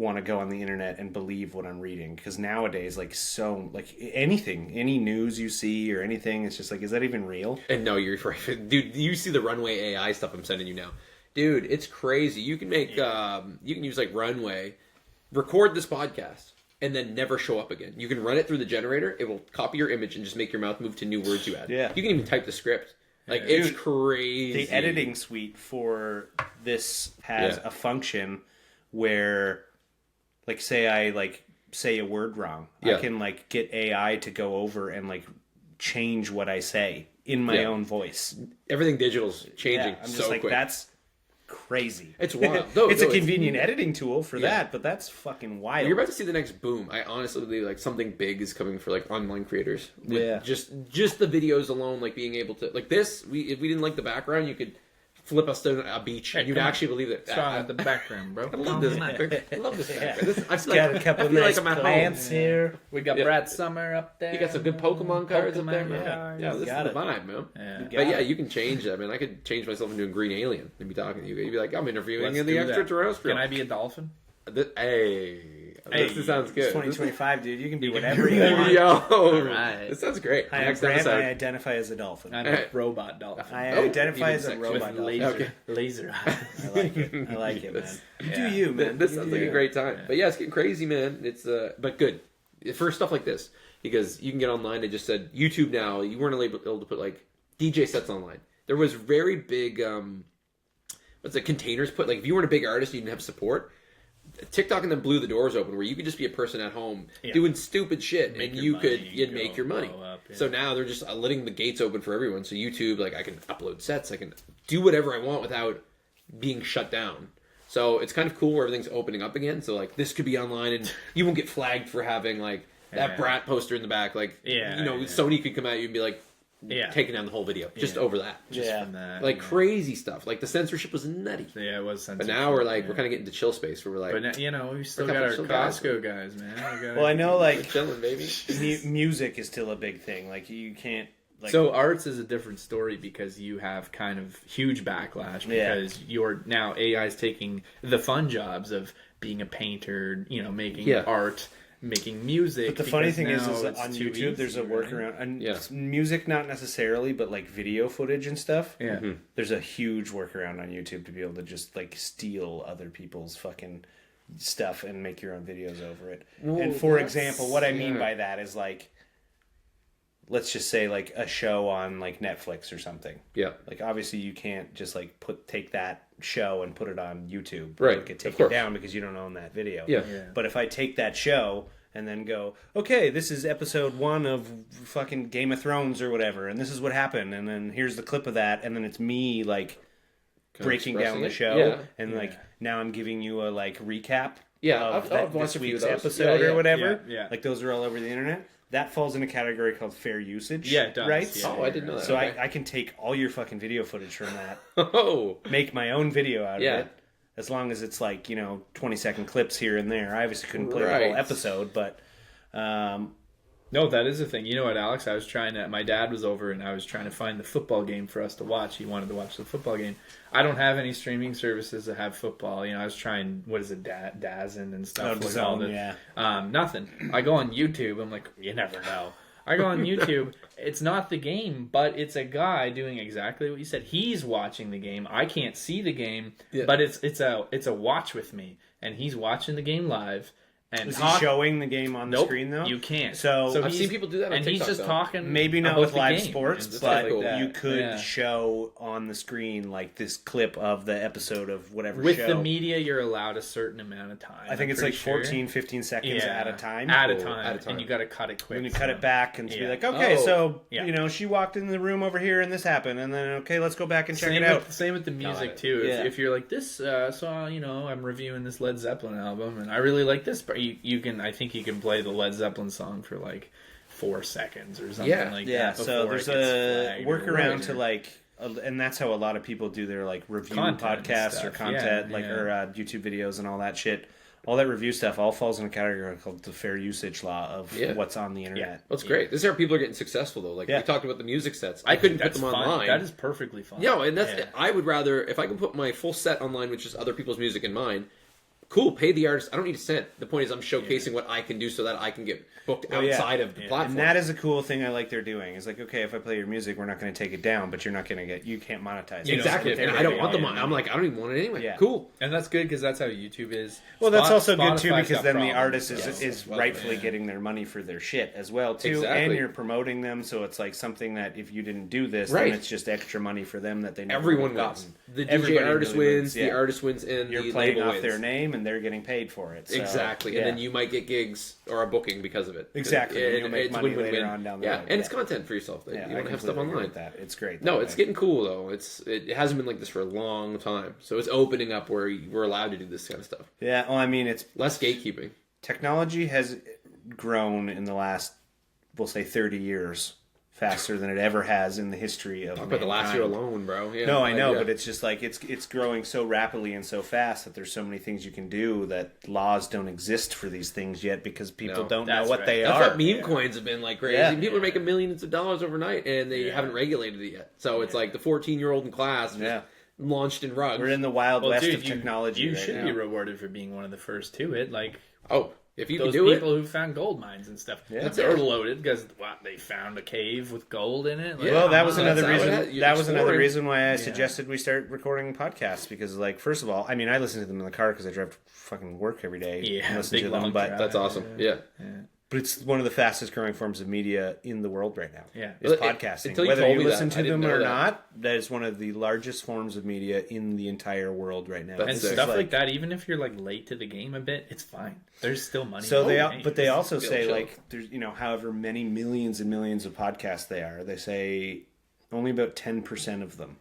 want to go on the internet and believe what I'm reading, because nowadays, like, so, like, anything, any news you see or anything, it's just like, is that even real? And no, you're right, dude. You see the Runway AI stuff I'm sending you now, dude. It's crazy. You can make you can use like Runway, record this podcast, and then never show up again. You can run it through the generator. It will copy your image and just make your mouth move to new words you add. Yeah. You can even type the script. Like, it's crazy. The editing suite for this has a function where, like, say I like say a word wrong, I can like get AI to go over and like change what I say in my own voice. Everything digital's changing I'm just so like, quick. that's crazy. It's wild. No, it's a convenient editing tool for that, but that's fucking wild. You're about to see the next boom. I honestly believe like something big is coming for like online creators. With just the videos alone, like being able to like this. If we didn't like the background, you could flip us to a beach, and you'd actually believe it. Strong the background, bro. I love this. I love this background. I feel got like, a couple I of feel nice like I'm at plants home. here. We got Brad Summer up there. You got some good Pokemon cards up there, man. cards. Yeah, this is Got the it. vibe, man. Yeah. But yeah, you can change that, man. I could change myself into a green alien and be talking to you. You'd be like, I'm interviewing Let's in the do that. extraterrestrial. Can I be a dolphin? This sounds good. It's 2025, dude. You can be whatever do you whatever want. Yo, Right. this sounds great. Hi, I'm Next Grant. episode. I identify as a dolphin. I'm a robot dolphin. I Oh, identify even as a sexual. robot with dolphin. laser, Okay. laser eyes. I like it. I like it, man. You Yeah. do you, man. This You sounds do like a you. great time. But yeah, it's getting crazy, man. It's but good for stuff like this because you can get online. They just said YouTube now. You weren't able to put like DJ sets online. There was very big what's it, containers put like if you weren't a big artist, you didn't have support. TikTok and then blew the doors open where you could just be a person at home doing stupid shit Make and your you money, could make your money. blow up, So now they're just letting the gates open for everyone. So YouTube, like I can upload sets, I can do whatever I want without being shut down. So it's kind of cool where everything's opening up again. So like this could be online and you won't get flagged for having like that Brat poster in the back. Like Sony could come at you and be like taking down the whole video just over that. Just from that, Like crazy stuff. Like the censorship was nutty. Yeah, it was censorship. But now we're like we're kind of getting to chill space where we're like, But now, you know, we still We're got our still guys. Costco guys, man. We gotta- Well, I know, we're like, chilling, baby. music is still a big thing. Like, you can't, like... So arts is a different story because you have kind of huge backlash because you're now AI's taking the fun jobs of being a painter, you know, making art, making music. But the funny thing is now on it's too YouTube, there's a easy, workaround. And Yeah. music, not necessarily, but like video footage and stuff. Yeah. There's a huge workaround on YouTube to be able to just like steal other people's fucking stuff and make your own videos over it. And for example, what I mean by that is like, let's just say like a show on like Netflix or something. Yeah. Like obviously you can't just like take that show and put it on YouTube. Right, Like, take of it course. down because you don't own that video. Yeah. But if I take that show and then go, okay, this is episode 1 of fucking Game of Thrones or whatever, and this is what happened, and then here's the clip of that, and then it's me like breaking down the expressing show, it? Yeah. and like now I'm giving you a like recap Yeah, of I've watched this a few week's of those. episode Yeah, or whatever. yeah. Like those are all over the internet. That falls in a category called fair usage. Yeah, it does, Rights. yeah. Oh, I didn't know that. So Okay. I can take all your fucking video footage from that, Oh. make my own video out Yeah. of it, as long as it's like, 20-second clips here and there. I obviously couldn't play the whole Right. episode, but No, that is a thing. You know what, Alex? My dad was over and I was trying to find the football game for us to watch. He wanted to watch the football game. I don't have any streaming services that have football. I was trying, what is it, DAZN and stuff. Oh, like all DAZN, the, yeah. Nothing. I go on YouTube. I'm like, you never know. I go on YouTube. It's not the game, but it's a guy doing exactly what you said. He's watching the game. I can't see the game, but it's a watch with me, and he's watching the game live. And is he showing the game on the Nope, screen though? you can't. So I've seen people do that on and TikTok, he's just though. talking. maybe not about with the live game sports, and stuff but like that. you could Yeah. show on the screen like this clip of the episode of whatever With show. the media, you're allowed a certain amount of time. I think I'm it's pretty like sure. 14, 15 seconds at a time. At a Cool. time. At a time. And you got to cut it quick. When you cut it back and be Yeah. like, okay, Oh. so Yeah. she walked in the room over here and this happened, and then okay, let's go back and check Same it out. same with the music it. too. Yeah. If you're like this, so I'm reviewing this Led Zeppelin album, and I really like this part. You can, I think you can play the Led Zeppelin song for like 4 seconds or something like Yeah, that. so before there's it gets a flagged or workaround whatever. to like, and that's how a lot of people do their like review Content and podcasts or stuff. content, Yeah, like yeah. or YouTube videos and all that shit. All that review stuff all falls in a category called the fair usage law of what's on the internet. That's great. This is how people are getting successful, though. Like Yeah. we talked about the music sets. I couldn't put That's them fun. online. That is perfectly fine. No, and that's Yeah. I would rather if I can put my full set online with just other people's music in mine. cool, pay the artist. I don't need a cent. The point is I'm showcasing what I can do so that I can get booked outside of the platform. And that is a cool thing I like they're doing. It's like, okay, if I play your music, we're not going to take it down, but you're not going to you can't monetize it. Exactly. And I don't want the money. I'm like, I don't even want it anyway. Yeah. Cool. And that's good because that's how YouTube is. Well, that's also good too Spotify's because got then the problems, artist so- is rightfully getting their money for their shit as well too, Exactly. and you're promoting them, so it's like something that if you didn't do this, Right. then it's just extra money for them that they never Everyone would have wins. gotten. The DJ Everybody artist really wins, the yeah. artist wins, and You're the playing label off wins. their name, and they're getting paid for it. So, Exactly. yeah. And then you might get gigs or a booking because of it. Exactly. And you'll make it's money win-win-win. later on down the yeah. road. And it's Yeah. content for yourself. Yeah, You want to have stuff completely agree online. with that. It's great. No, that it's way. getting cool though. It hasn't been like this for a long time. So it's opening up where we're allowed to do this kind of stuff. Yeah. Well, I mean, it's Less gatekeeping. technology has grown in the last, we'll say, 30 years faster than it ever has in the history of. Talk about the last year mankind. alone, bro. Yeah, No, I know, yeah. but it's just like it's growing so rapidly and so fast that there's so many things you can do that laws don't exist for these things yet because people No, don't know that's what right. they That's are. what meme coins have been like crazy. Yeah. People are making millions of dollars overnight, and they haven't regulated it yet. So it's like the 14-year-old in class just Yeah. launched in rugs. We're in the wild west dude, of technology. You right should now. be rewarded for being one of the first to it. Like Oh, if you can those do it, people who found gold mines and stuff. Yeah. They're loaded because they found a cave with gold in it. Like, Yeah. Well, that come was on. another That's how reason. it is. That was another Exploring. reason why I suggested we start recording podcasts because, like, first of all, I mean, I listen to them in the car because I drive to fucking work every day. Yeah, and listen big, to them, long but drive. that's awesome. Yeah. but it's one of the fastest growing forms of media in the world right now. Yeah. is Well, podcasting. until you Whether told you me listen that, to I didn't them know or that. not, that is one of the largest forms of media in the entire world right now. That's And It's sick. stuff just like that, even if you're like late to the game a bit, it's fine. There's still money. So to be made. but they also Still say chill. like there's however many millions and millions of podcasts they are. They say only about 10% of them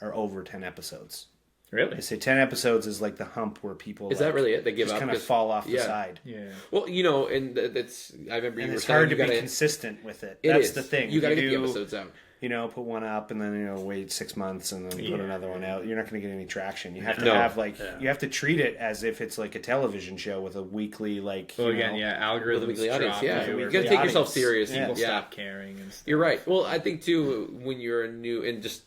are over 10 episodes. really, They say 10 episodes is like the hump where people Is that really it? They give just up kind of because- fall off the yeah. side. yeah. Well, and that's I remember you And were it's saying hard you to be gotta- consistent with it. It That's is. the thing. You got to If get the episodes out. Put one up and then wait 6 months and then put another one out. You're not going to get any traction. You have to No. have you have to treat it as if it's like a television show with a weekly Well, again, algorithms With a weekly audience, drop yeah. you, You or got to take yourself audience. serious. Yeah. people Yeah. stop caring and stuff. You're right. Well, I think too when you're a new and just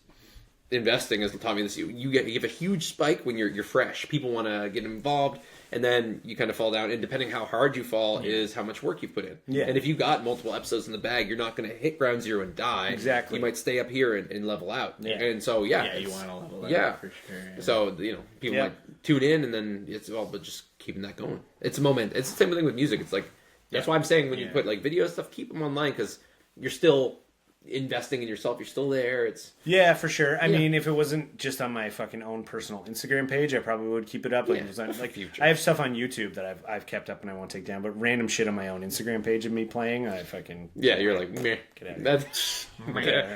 investing has taught me this. You have a huge spike when you're fresh. People want to get involved, and then you kind of fall down. And depending how hard you fall is how much work you put in. Yeah. And if you got multiple episodes in the bag, you're not going to hit ground zero and die. Exactly. You might stay up here and level out. Yeah. And so Yeah, it's- you want to level up Yeah. for sure. Yeah. So people Yeah. might tune in, and then it's all but just keeping that going. It's a moment. It's the same thing with music. It's like that's why I'm saying when you put like video stuff, keep them online because you're still investing in yourself. You're still there. It's Yeah, for sure. I Yeah. mean, if it wasn't just on my fucking own personal Instagram page, I probably would keep it up. Like, Yeah, it was on, for like future. I have stuff on YouTube that I've kept up and I won't take down, but random shit on my own Instagram page of me playing, I fucking you're like meh. Get out of here. That's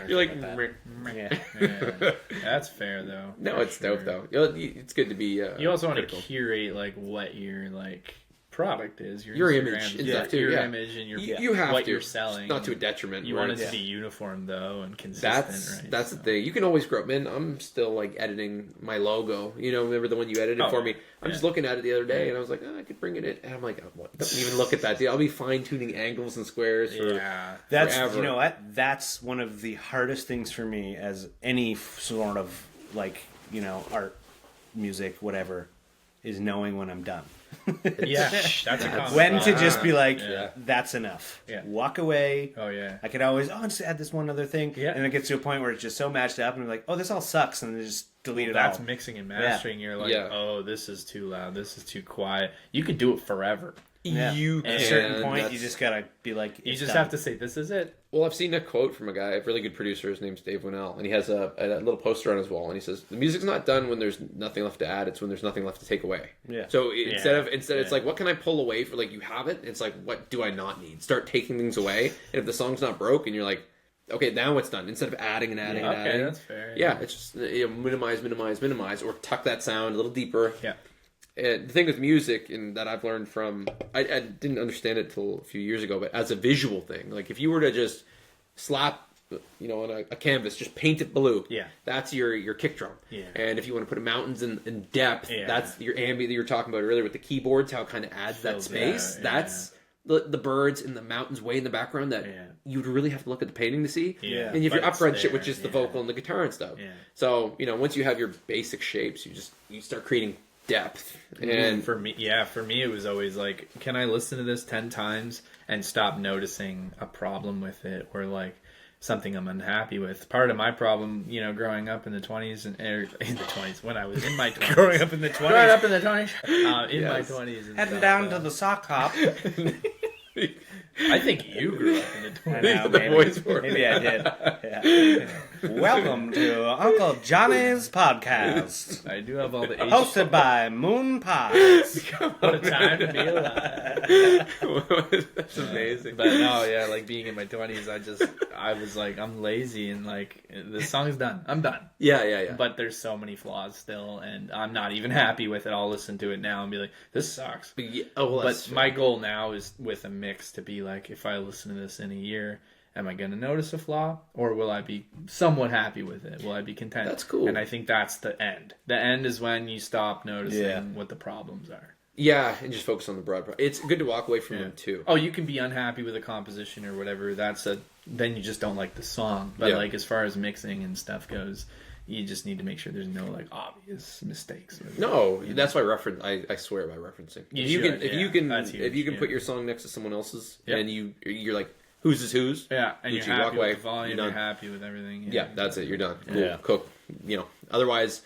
you're like meh. yeah. Yeah. That's fair though. No, for it's sure. dope though. It's good to be. You also want critical. to curate like what your like product is, your Your Instagram, image and yeah, stuff too, your yeah. image and your You have what to. you're selling, not to a detriment. You right? want it Yeah. to be uniform though and consistent. Right? That's the thing. You can always grow. Man, I'm still like editing my logo. Remember the one you edited for me? I'm just looking at it the other day, and I was like, I could bring it in. And I'm like, what? Don't even look at that. Dude. I'll be fine tuning angles and squares. For, Yeah. That's forever. you know what? That's one of the hardest things for me as any sort of like art, music, whatever, is knowing when I'm done. Yeah, that's a common When to thought. just be like, Yeah. that's enough. Yeah. Walk away. Oh yeah. I could always, just add this one other thing. Yeah. And it gets to a point where it's just so matched up and I'm like, this all sucks. And then just delete it That's all. mixing and mastering. You're like, Yeah. oh, this is too loud. This is too quiet. You could do it forever. Yeah. You At a can. certain point, you That's- just gotta be like, You it's just done. have to say, this is it. Well, I've seen a quote from a guy, a really good producer. His name's Dave Winnell, and he has a little poster on his wall, and he says, "The music's not done when there's nothing left to add; it's when there's nothing left to take away." Yeah. So instead, it's Yeah. like, what can I pull away for? Like, you have it. It's like, what do I not need? Start taking things away, and if the song's not broke, and you're like, okay, now it's done. Instead of adding and adding and Okay, adding, that's fair. yeah, it's just minimize, or tuck that sound a little deeper. Yeah. And the thing with music, and that I've learned from, I didn't understand it till a few years ago, but as a visual thing, like if you were to just slap, on a canvas, just paint it blue. Yeah. That's your kick drum. Yeah. And if you want to put mountains in depth, Yeah. that's your ambient that you were talking about earlier with the keyboards, how it kind of adds that Fills it space. out, That's the birds and the mountains way in the background that Yeah. you'd really have to look at the painting to see. Yeah. And if you're But it's upfront shit, there, which is the yeah. vocal and the guitar and stuff. Yeah. So, once you have your basic shapes, you start creating depth. And for me, it was always like, can I listen to this 10 times and stop noticing a problem with it, or like something I'm unhappy with? Part of my problem, growing up in the 20s in the 20s, when I was in my 20s. Growing up in the 20s. In my 20s. And Heading stuff, down to the sock hop. I think you grew up in the 20s. I know, The maybe. voice for it. Maybe I did. Yeah. Welcome to Uncle Johnny's podcast. I do have all the age. Hosted by Moon Pies. What a time to be alive. That's amazing. But no, yeah, like being in my 20s, I was like, I'm lazy, and like, the song's done. I'm done. Yeah. But there's so many flaws still, and I'm not even happy with it. I'll listen to it now and be like, this sucks. But my goal now is with a mix to be like, if I listen to this in a year, am I going to notice a flaw, or will I be somewhat happy with it? Will I be content? That's cool. And I think that's the end. The end is when you stop noticing what the problems are. Yeah, and just focus on the broad. It's good to walk away from them too. Oh, you can be unhappy with a composition or whatever. Then you just don't like the song. But like, as far as mixing and stuff goes, you just need to make sure there's no like obvious mistakes. No, that's why I swear by referencing. If you can put your song next to someone else's, and you're like, who's is whose? Yeah, and you're you happy walk away, with the volume, you're happy with everything. Yeah, that's it. You're done. Cool. Yeah. Cook. Otherwise,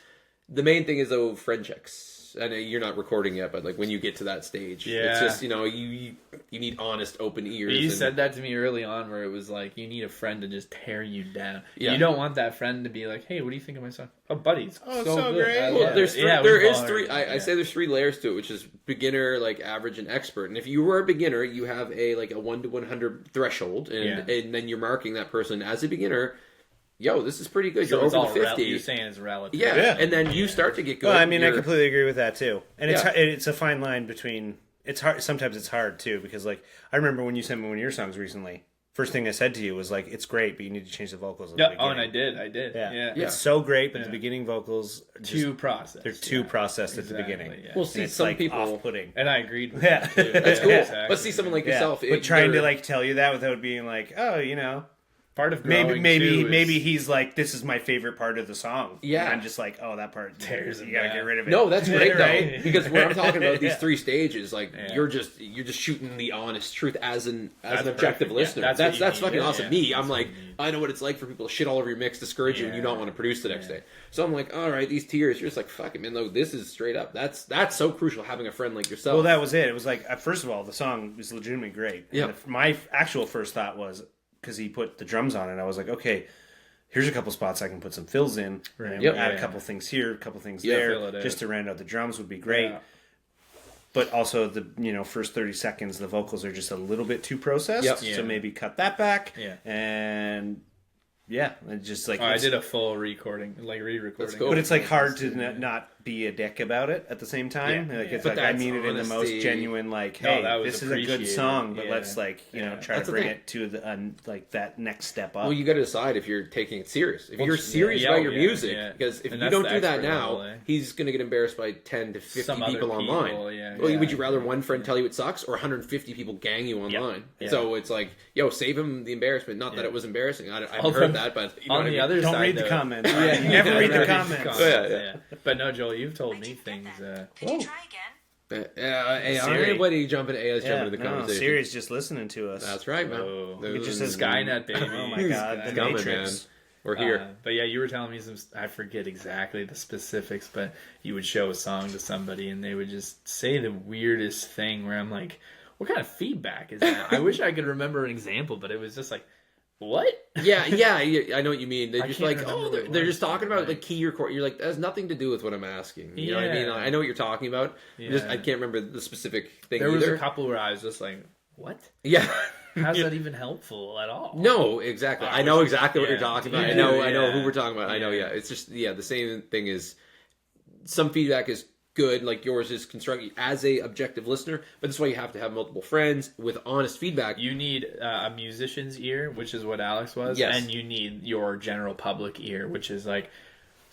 the main thing is though friend checks. I know you're not recording yet, but like when you get to that stage, it's just you need honest, open ears. You said that to me early on, where it was like, you need a friend to just tear you down. Yeah. You don't want that friend to be like, hey, what do you think of my song? Oh, buddy, it's so good. great. Well, there's three, three. I say there's three layers to it, which is beginner, like average, and expert. And if you were a beginner, you have a 1 to 100 threshold, and then you're marking that person as a beginner. Yo, this is pretty good. So you're over 50. You're saying it's relative. Yeah, and then you start to get good. Well, I mean, I completely agree with that too. And it's a fine line between. It's hard. Sometimes it's hard too, because like I remember when you sent me one of your songs recently. First thing I said to you was like, "It's great, but you need to change the vocals." At the beginning. And I did. Yeah. It's so great, but the beginning vocals are Too processed. They're too processed at the beginning. Yeah. Well, see, And it's some like people off-putting. And I agreed with Yeah. that too. That's cool. Exactly. But see, someone like yourself, but trying to like tell you that without being like, oh, part of growing maybe he's like, this is my favorite part of the song. Yeah. And I'm just like, oh, that part Tears you him gotta down. get rid of it. No, that's great Right? though, because when I'm talking about these Yeah. three stages, like you're just shooting the honest truth as an objective perfect. Yeah, listener. that's That's what you fucking need. awesome. Yeah. Me, That's I'm what like, you need. I know what it's like for people to shit all over your mix, discourage you, and you not want to produce the next day. So I'm like, all right, these tears, you're just like, fuck it, man. Though this is straight up. That's so crucial having a friend like yourself. Well, that was it. It was like, first of all, the song was legitimately great. Yeah. And my actual first thought was, because he put the drums on it, I was like, okay, here's a couple spots I can put some fills in. Right. And add a couple things here, a couple things fill there, it just out. to round out the drums would be great. Yeah. But also the first 30 seconds, the vocals are just a little bit too processed. Yep. So Yeah. maybe cut that back. Yeah. And it just like I did a full re-recording. That's cool. but it's like hard to not be a dick about it at the same time. Yeah, like yeah. it's But like I that's mean it in the most honesty. genuine, like, No, hey, that was this is a good appreciated. song, but Yeah. let's try That's to the bring thing. it to the like that next step up. Well, you got to decide if you're taking it serious. If you're serious yeah, about your yeah, music, yeah. because if And you that's don't the do that expert now, level, eh? he's going to get embarrassed by 10 to 50 Some other people people, online. yeah, Well, yeah. would you rather one friend tell you it sucks or 150 people gang you online? Yeah. So it's like, yo, save him the embarrassment. Not that it was embarrassing. I haven't Although, heard that, but you know on what I the mean? other Don't side, read the though- comments. Yeah, You never read the Read comments. Yeah. But no, Joel, you've told me things. Could you try again? Hey, Siri. anybody jumping? Hey, let's jump into the no, conversation. Siri's just listening to us. That's right, man. Oh. It just was- says Skynet, baby. Oh my god, the It's coming, Matrix. man. We're here. But yeah, you were telling me some. I forget exactly the specifics, but you would show a song to somebody and they would just say the weirdest thing. Where I'm like, "What kind of feedback is that?" I wish I could remember an example, but it was just like, "What?" Yeah, I know what you mean. They're I just can't like, remember oh, what it they're was. just talking about like key or chord. You're like, that has nothing to do with what I'm asking. You know what I mean? Yeah. I know what you're talking about. Yeah. I can't remember the specific thing There was either. a couple where I was just like, "What? Yeah. How's that even helpful at all?" No, exactly. I know exactly what you're talking about. Yeah, I know yeah. who we're talking about. I know, yeah. It's just, the same thing is some feedback is good, like yours is constructive as a objective listener, but that's why you have to have multiple friends with honest feedback. You need a musician's ear, which is what Alex was, Yes. and you need your general public ear, which is like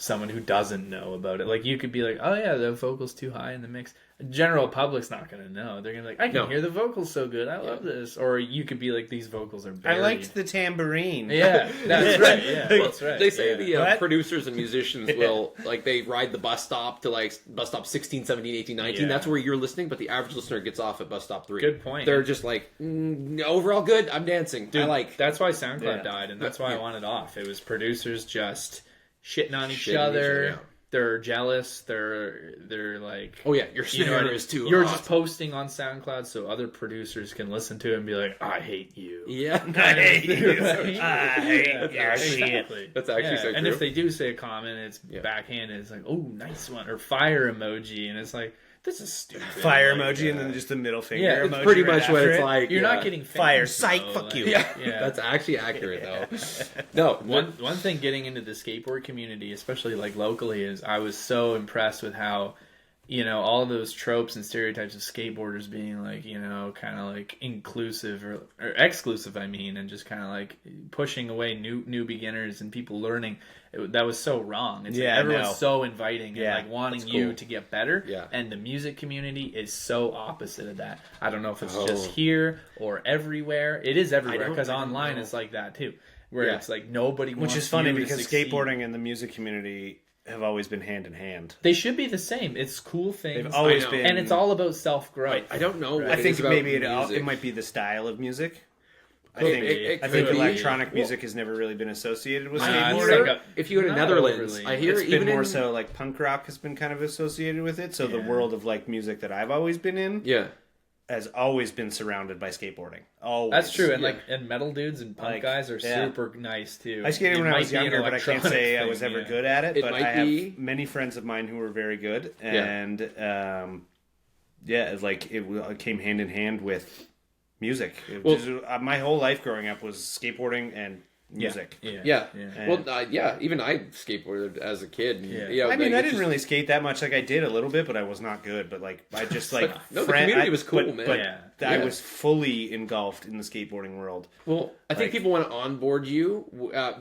someone who doesn't know about it. Like, you could be like, oh yeah, the vocal's too high in the mix. General public's not going to know. They're going to be like, I can hear the vocals so good. I love this. Or you could be like, these vocals are buried. I liked the tambourine. Yeah, that's right. Yeah, that's right. They say yeah. the producers and musicians will, like, they ride the bus stop to, like, bus stop 16, 17, 18, 19. Yeah. That's where you're listening, but the average listener gets off at bus stop 3. Good point. They're just like, overall good, I'm dancing. Dude, I like... That's why SoundCloud died, and that's why I wanted off. It was producers just shitting on each Shitting other. each other, yeah. They're jealous. They're like, Oh yeah, your snare know, is too You're hot. just posting on SoundCloud so other producers can listen to it and be like, I hate you. Yeah. I hate you. Right? I hate Yeah, you. exactly. That's actually so And true. if they do say a comment, it's backhanded. It's like, oh, nice one, or fire emoji, and it's like, this is stupid. Fire Like, emoji and then just the middle finger Yeah, emoji. It's pretty right much what after it's it. like. You're yeah. not getting Fire, famous, psych, though, fuck like- you. Yeah, Yeah. that's actually accurate though. No, One thing getting into the skateboard community, especially like locally, is I was so impressed with how, you know, all those tropes and stereotypes of skateboarders being like, you know, kind of like inclusive or exclusive, I mean, and just kind of like pushing away new beginners and people learning. That was so wrong. It's like everyone's so inviting and like wanting you to get better. Yeah. And the music community is so opposite of that. I don't know if it's just here or everywhere. It is everywhere because online it's like that too. Where it's like nobody wants Which is funny you to because succeed. skateboarding and the music community have always been hand in hand. They should be the same. It's cool things. They've always I know. been, and it's all about self-growth. I don't know. What I it think is about maybe music. it might be the style of music. I Could think be. I think could be. electronic music has never really been associated with I skateboarding. hear- Hear, if you go to Not Netherlands, overly. I hear It's even been more in, so like punk rock has been kind of associated with it. So the Yeah. world of like music that I've always been in Yeah. has always been surrounded by skateboarding. Always. That's true. And Yeah. like and metal dudes and punk Like, guys are yeah. super nice too. I skated It when I might was be an younger, but I can't electronic say I thing, was ever yeah. good at it. It But might I have be- many friends of mine who were very good, and it's like it came hand in hand with music. My whole life growing up was skateboarding and music. Yeah. And- Well, even I skateboarded as a kid. And, Yeah. you know, I mean, like, I it's didn't just- really skate that much. Like I did a little bit, but I was not good. But like I just like No, the community was cool, but, man. But Yeah. I Yeah. was fully engulfed in the skateboarding world. Well, I think people want to onboard you.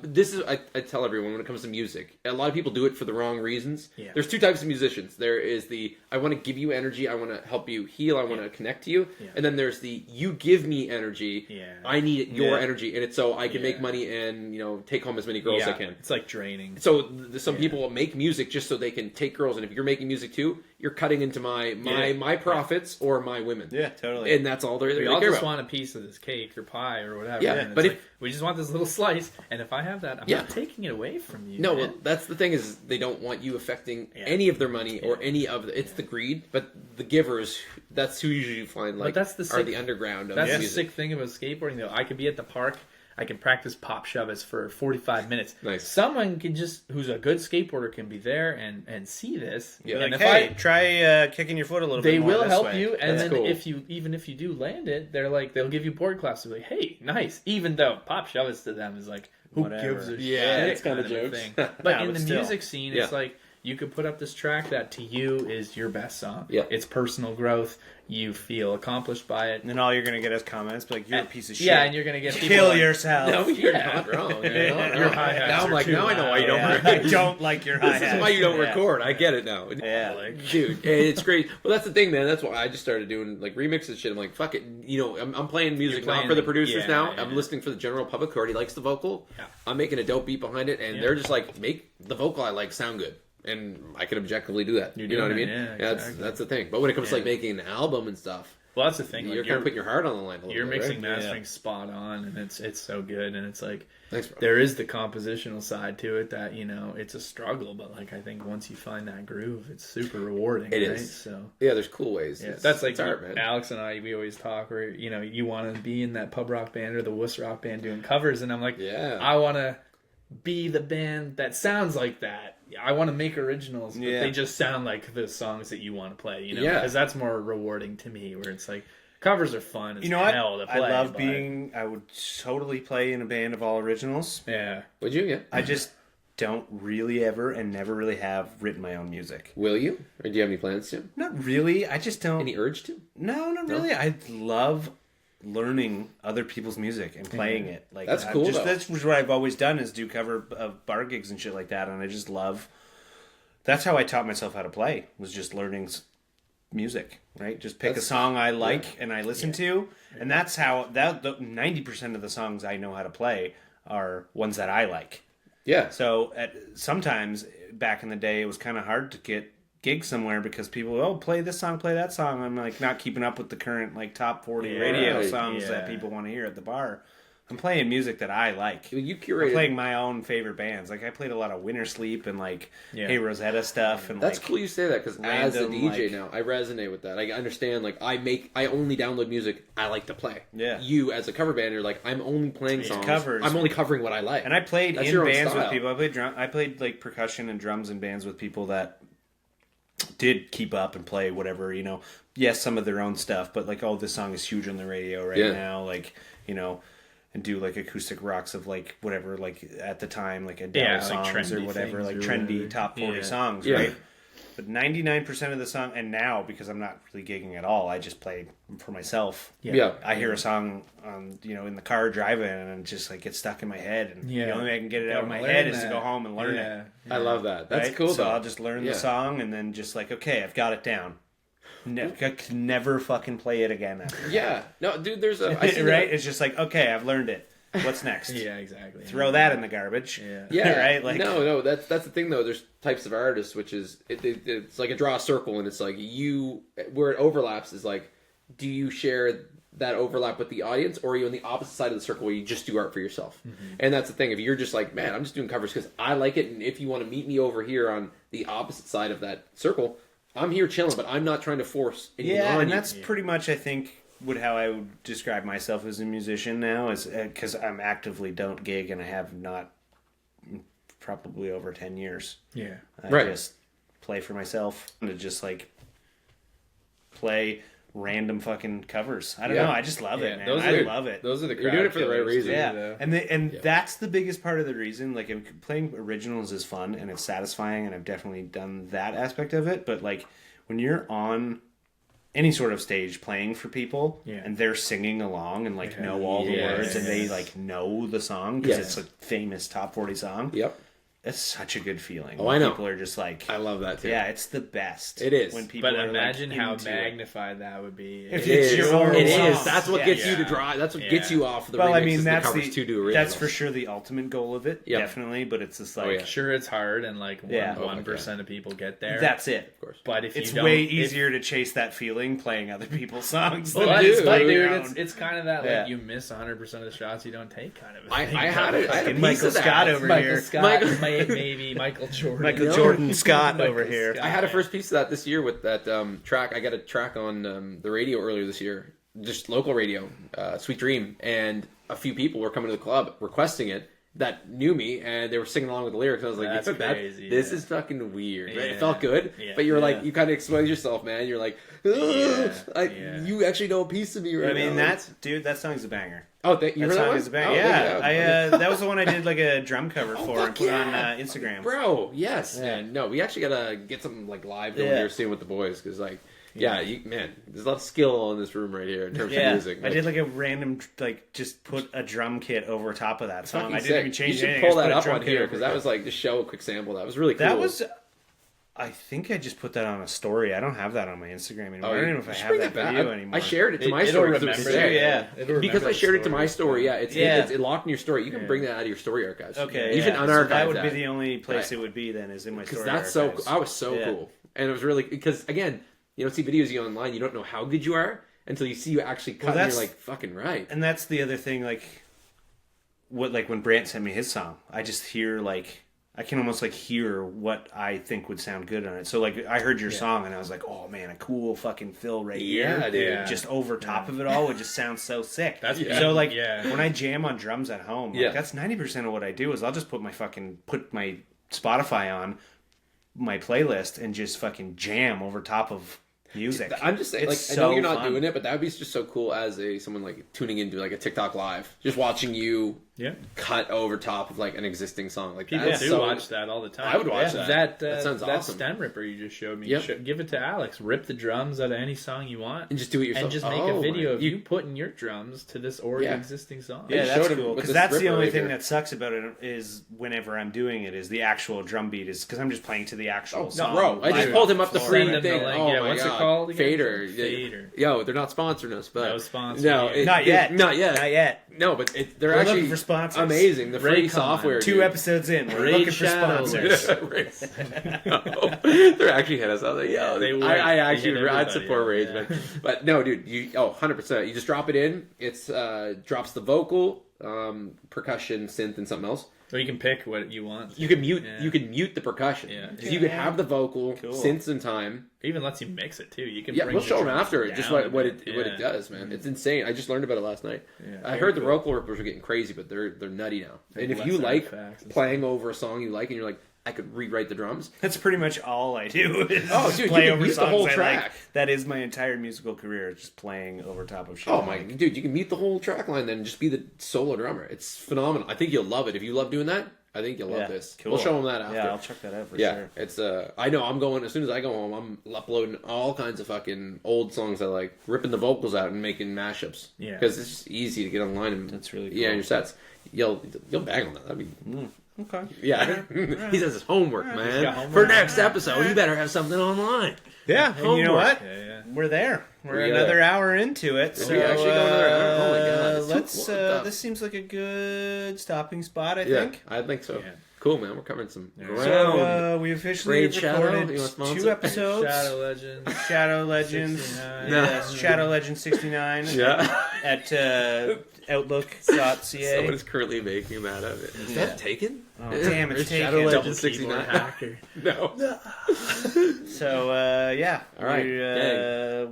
This is I tell everyone when it comes to music. A lot of people do it for the wrong reasons. Yeah. There's two types of musicians. There is the I want to give you energy. I want to help you heal. I want to connect to you. Yeah. And then there's the you give me energy. Yeah. I need your Yeah. energy, and it's so I can make Yeah. money and take home as many girls as I can. It's like draining. So some people make music just so they can take girls, and if you're making music too, you're cutting into my profits or my women. Yeah, totally. And that's all they We care all just about. want a piece of this cake or pie or whatever. Yeah, and it's but like, we just want this little slice, and if I have that, I'm Yeah. not taking it away from you. No, man. well, that's the thing is they don't want you affecting Yeah. any of their money or any of the, it's the greed, but the givers, that's who usually you find like that's the are sick- the underground of That's the music. sick thing about skateboarding, though. I could be at the park. I can practice pop shove-its for 45 minutes. Nice. Someone can who's a good skateboarder can be there and see this. Yeah. And like, if hey, try kicking your foot a little bit they more will this help way. you, and That's then cool. if you do land it, they'll give you board classes. Like, hey, nice. Even though pop shove-its to them is like, who Whatever. gives a shit? Yeah, it's kind kinda of a jokes. thing. But Yeah, in but the still. music scene, it's Yeah. like you could put up this track that to you is your best song. Yeah. It's personal growth. You feel accomplished by it. And then all you're gonna get as comments like you're a piece of shit. Yeah, and you're gonna get people kill like, yourself. No, you're Yeah. not wrong. You're not Your wrong. hi-hats Now I'm are like, too now I know why you don't loud. I don't like your hi-hats. This is why you don't Yeah. record. I get it now. Yeah. Dude, and it's great. Well, that's the thing, man. That's why I just started doing like remixes shit. I'm like, fuck it. I'm playing music You're not playing for the it. producers Yeah, now. yeah. I'm listening for the general public who already likes the vocal. Yeah. I'm making a dope beat behind it, and Yeah. they're just like, make the vocal I like sound good. And I can objectively do that. You're You know what I doing mean? it, yeah, exactly. That's the thing. But when it comes to Yeah. like making an album and stuff, Well, that's the thing. you're Like, kind of putting your heart on the line a little You're bit, mixing, right? mastering spot on, and it's so good, and it's like Thanks, bro. there is the compositional side to it that it's a struggle, but like I think once you find that groove, it's super rewarding. It right? is. So Yeah, there's cool ways. yeah, It's- that's like it's art, man. Alex and I. We always talk where you want to be in that pub rock band or the wuss rock band doing covers, and I'm like, Yeah. I want to be the band that sounds like that. I want to make originals, but Yeah. they just sound like the songs that you want to play. Yeah. because that's more rewarding to me. Where it's like covers are fun. As You know what? hell to I play, love but- I would totally play in a band of all originals. Yeah. Would you? Yeah. I just don't really ever and never really have written my own music. Will you? Or do you have any plans to? Not really. I just don't. Any urge to? No, not really. I love learning other people's music and playing it. Like That's cool, though. That's what I've always done is do cover of bar gigs and shit like that, and I just love that's how I taught myself how to play, was just learning music, right? Just pick a song I like and I listen to, and that's how 90% of the songs I know how to play are ones that I like. Yeah. So sometimes back in the day, it was kind of hard to get gigs somewhere because people, play this song, play that song. I'm like not keeping up with the current like top 40 radio songs that people want to hear at the bar. I'm playing music that I like. You curated. I'm playing my own favorite bands. Like I played a lot of Winter Sleep and like Hey Rosetta stuff. And that's like, cool you say that, because as a random, DJ now, I resonate with that. I understand. Like I only download music I like to play. Yeah. You as a cover band, you're like, I'm only playing songs. Covers. I'm only covering what I like. And I played That's in your own bands with style. people. I played like percussion and drums in bands with people that did keep up and play whatever, yes, some of their own stuff, but like, this song is huge on the radio right now, like, and do like acoustic rocks of like whatever, like at the time, like Adele songs or whatever, like trendy top 40 songs, right? But 99% of the song, and now because I'm not really gigging at all, I just play for myself. Yeah. I hear a song, in the car driving, and it just like gets stuck in my head, and the only way I can get it out of my head is to go home and learn it. I love that. That's right? cool. So though. I'll just learn the song, and then just like, okay, I've got it down. I can never fucking play it again after that. Yeah. No, dude. There's a right. It's just like, okay, I've learned it. What's next? Yeah, exactly. Throw that in the garbage. Yeah, right. Like, no, that's the thing though. There's types of artists, which is it's like a draw a circle, and it's like where it overlaps is like, do you share that overlap with the audience, or are you on the opposite side of the circle where you just do art for yourself? Mm-hmm. And that's the thing. If you're just like, man, I'm just doing covers because I like it, and if you want to meet me over here on the opposite side of that circle, I'm here chilling, but I'm not trying to force anything on you. And that's pretty much, I think, how I would describe myself as a musician now, is because I'm actively don't gig, and I have not probably over 10 years. Yeah. I Right. just play for myself and to just like play random fucking covers. I don't know. I just love it, man. I love it. Those are the You're doing it for the right crowd killers, reason. too, Yeah, though. and that's the biggest part of the reason. Like, playing originals is fun and it's satisfying, and I've definitely done that aspect of it. But like, when you're on any sort of stage playing for people, and they're singing along and like know all the words, and they like know the song because it's a famous top 40 song. Yep. It's such a good feeling. Oh, I know. People are just like, I love that too. yeah, it's the best. It is. When people But are imagine like, how into it. magnified that would be. If It it's is. your own It is. song. That's what gets you to Yeah. draw. That's what gets you off the Well, I remixes, mean, the that's covers to do originals. that's for sure the ultimate goal of it. Yep. Definitely, but it's just like, Sure, it's hard, and like Yeah. 1% of people get there. that's it. Of course. But if It's you don't, way easier to chase that feeling playing other people's songs. Well, than but, it is dude, playing dude, your own. it's kind of that like Yeah. you miss 100% of the shots you don't take, kind of. I had a Fucking piece Michael of that. Scott over Michael here. Scott, maybe Michael Jordan. Michael Jordan Scott Michael over here. Scott. I had a first piece of that this year with that track. I got a track on the radio earlier this year, just local radio, Sweet Dream, and a few people were coming to the club requesting it that knew me, and they were singing along with the lyrics. And I was like, That's "Yo, crazy, this yeah. is fucking weird." Yeah. It felt good, Yeah. but you were like, Yeah. you kind of exposed yourself, man. You're like, you actually know a piece of me right I mean, now. that song's a banger. you That heard that song one? is a banger. Oh, Yeah, that was the one I did like a drum cover for and fuck put yeah. on Instagram. Bro, yes, man. No, we actually gotta get something like live going here soon with the boys, because like, man, there's a lot of skill in this room right here in terms of music. I did like a random, like, just put a drum kit over top of that song. fucking I didn't sick. even change You should anything. I pull just that put a up drum on kit here, over because it. that was like just show a quick sample. That was really cool. That was. I think I just put that on a story. I don't have that on my Instagram anymore. I don't even know if I have that video anymore. I shared it to my It'll story. 'cause it remember was there. yeah. It'll Because remember I the shared it to story. my story, it's it locked in your story. You can bring that out of your story archives. Okay, you can yeah. unarchive So that would be that. the only place Right. it would be then, is in my story. Because that's so archives. cool. I was so Yeah. cool, and it was really because again, you don't see videos you online. You don't know how good you are until you see you actually cut. And you're like, fucking right. And that's the other thing, like when Brant sent me his song, I just hear like I can almost like hear what I think would sound good on it. So like I heard your song and I was like, oh man, a cool fucking fill right here. Yeah, dude. Just over top of it all would just sound so sick. That's so like yeah. when I jam on drums at home, like, that's 90% of what I do is I'll just put my Spotify on my playlist and just fucking jam over top of music. I'm just saying, It's like, I know so you're not fun. doing it, but that would be just so cool as someone like tuning into like a TikTok live, just watching you Yeah. cut over top of like an existing song. Like People that's do so, watch that all the time. I would watch that. That sounds that awesome. stem ripper you just showed me. Yep. Give it to Alex. Rip the drums out of any song you want. and just do it yourself. And just make a video of you putting your drums to this already existing song. Yeah, They that's showed him cool. with Because this that's the ripper only right thing here. that sucks about it is whenever I'm doing it is the actual drum beat is because I'm just playing to the actual No, song. bro, I just live pulled off him up the floor. free Send him the thing. link. Oh Yeah, my what's it God. called again? Fader. Fader. Yo, they're not sponsoring us, but No sponsor. No, Not yet. Not yet. Not yet. No, but they're We're actually looking for sponsors. amazing. The free Raycon. software. 2 dude. episodes in, we're Raid looking for Shadow sponsors. No, they're actually hit us. I was like, yo, They would. I They actually hit I'd everybody support up, Rage, yeah. but no, dude, 100%. You just drop it in. It's drops the vocal, percussion, synth, and something else. Or you can pick what you want. You can mute. Yeah. You can mute the percussion. Yeah. So you could have the vocal, Cool. synths, and time. It even lets you mix it too. You can. Yeah, bring we'll the show them drums after. Just down what a it bit. what it does, man. It's insane. I just learned about it last night. Yeah, I very heard the cool. vocal rippers are getting crazy, but they're nutty now. And if Less you like artifacts and playing over a song you like, and you're like, I could rewrite the drums. That's pretty much all I do. Is Oh, just dude, play you can over mute the songs whole I track. like. That is my entire musical career, is just playing over top of shit. Oh I my like. dude, you can mute the whole track line then and just be the solo drummer. It's phenomenal. I think you'll love it. If you love doing that, I think you'll love Yeah, this. cool. We'll show them that after. Yeah, I'll check that out for Yeah, sure. it's I know I'm going as soon as I go home. I'm uploading all kinds of fucking old songs I like, ripping the vocals out and making mashups. Yeah. because it's just easy to get online and That's really yeah, cool. in your sets. You'll bang on that. That'd be Okay. yeah. He says it's homework, man. got homework. For next episode, you better have something online. Yeah, and you know Homework. what? Yeah, yeah. We're there. We're We another hour into it. So we actually go another hour? Oh my God, it's too let's. fucked up. This seems like a good stopping spot. I Yeah, think. I think so. Yeah. Cool, man. We're covering some ground. So we officially Raid Shadow? recorded You want to sponsor? 2 episodes. Shadow Legend. Shadow Legends. 69. Yes, Shadow Legend 69 yeah. at outlook.ca. Someone is currently making that of it. Is that taken? Oh, damn, it's Shadow taken. Legend Double 69. keyboard hacker. No. So yeah. All right,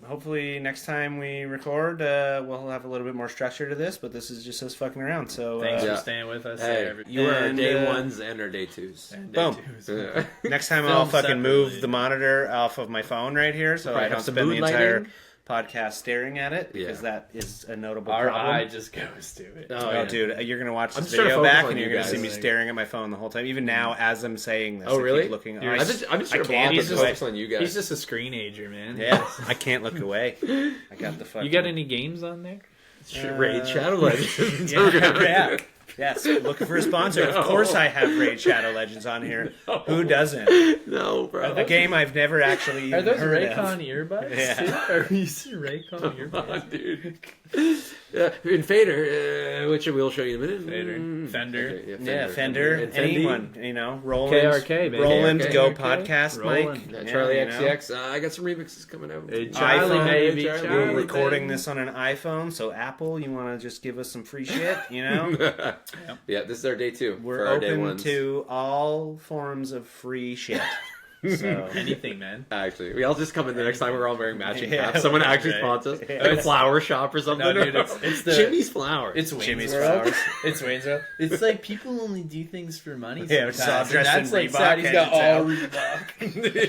Hopefully next time we record, we'll have a little bit more structure to this. But this is just us fucking around. So Thanks Yeah. for staying with us. Hey, there, you are our And, day ones and our day twos. and Boom. Too. Yeah. next time Film I'll fucking move separately. the monitor off of my phone right here, so Probably I don't have some spend the entire moonlighting. podcast staring at it because Yeah. that is a notable Our problem. eye just goes to it. Oh, Oh, yeah. dude, you're gonna watch I'm this just trying to video focus back, on and you you're gonna guys. see me staring at my phone the whole time. Even now, as I'm saying this, Oh, I really? keep looking. You're- I'm just trying to I block can't and just focus on you guys. He's just a screen ager, man. Yeah, I can't look away. I got the fucking. You got any games on there? Raid Shadow Legends. Yeah. Yes, looking for a sponsor. Of course, I have Raid Shadow Legends on here. Who doesn't? No, bro. A game I've never actually Are even those heard Raycon of. earbuds? Yeah. Are you using Raycon earbuds? Dude. In Fader, which we'll show you in a minute. Fader. Fender. Okay, Yeah, Fender, And Fendi. anyone, Roland, KRK, baby. Roland, KRK, Go KRK. Podcast, Roland. Mike, Charlie you know. XCX. I got some remixes coming out. Hey, Charlie, iPhone, baby, Charlie. Charlie. We're recording baby. this on an iPhone, so Apple, you want to just give us some free shit, you know? Yeah, this is our day 2. We're for our day open ones. to all forms of free shit. So Anything, man. Actually, we all just come in the next time we're all wearing matching Yeah, caps. Someone actually right. sponsors us. Yeah. Like a flower shop or something. No, dude, it's the- Jimmy's Flowers. It's Wayne's Jimmy's World. Flowers. It's Wayne's World. It's like people only do things for money. Yeah, it's all sometimes. dressed And that's in like Reebok sad. He's got heads all out.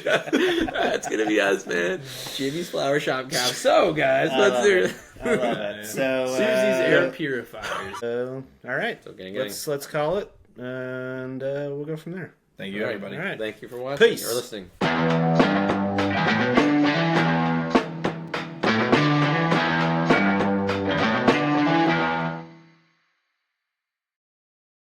Reebok. That's gonna be us, man. Jimmy's Flower Shop cap. So, guys, let's love do it. it. I love it. So, Susie's air purifiers. all right, So, gang. let's call it, and we'll go from there. Thank All right, everybody. All right. Thank you for watching Peace. or listening.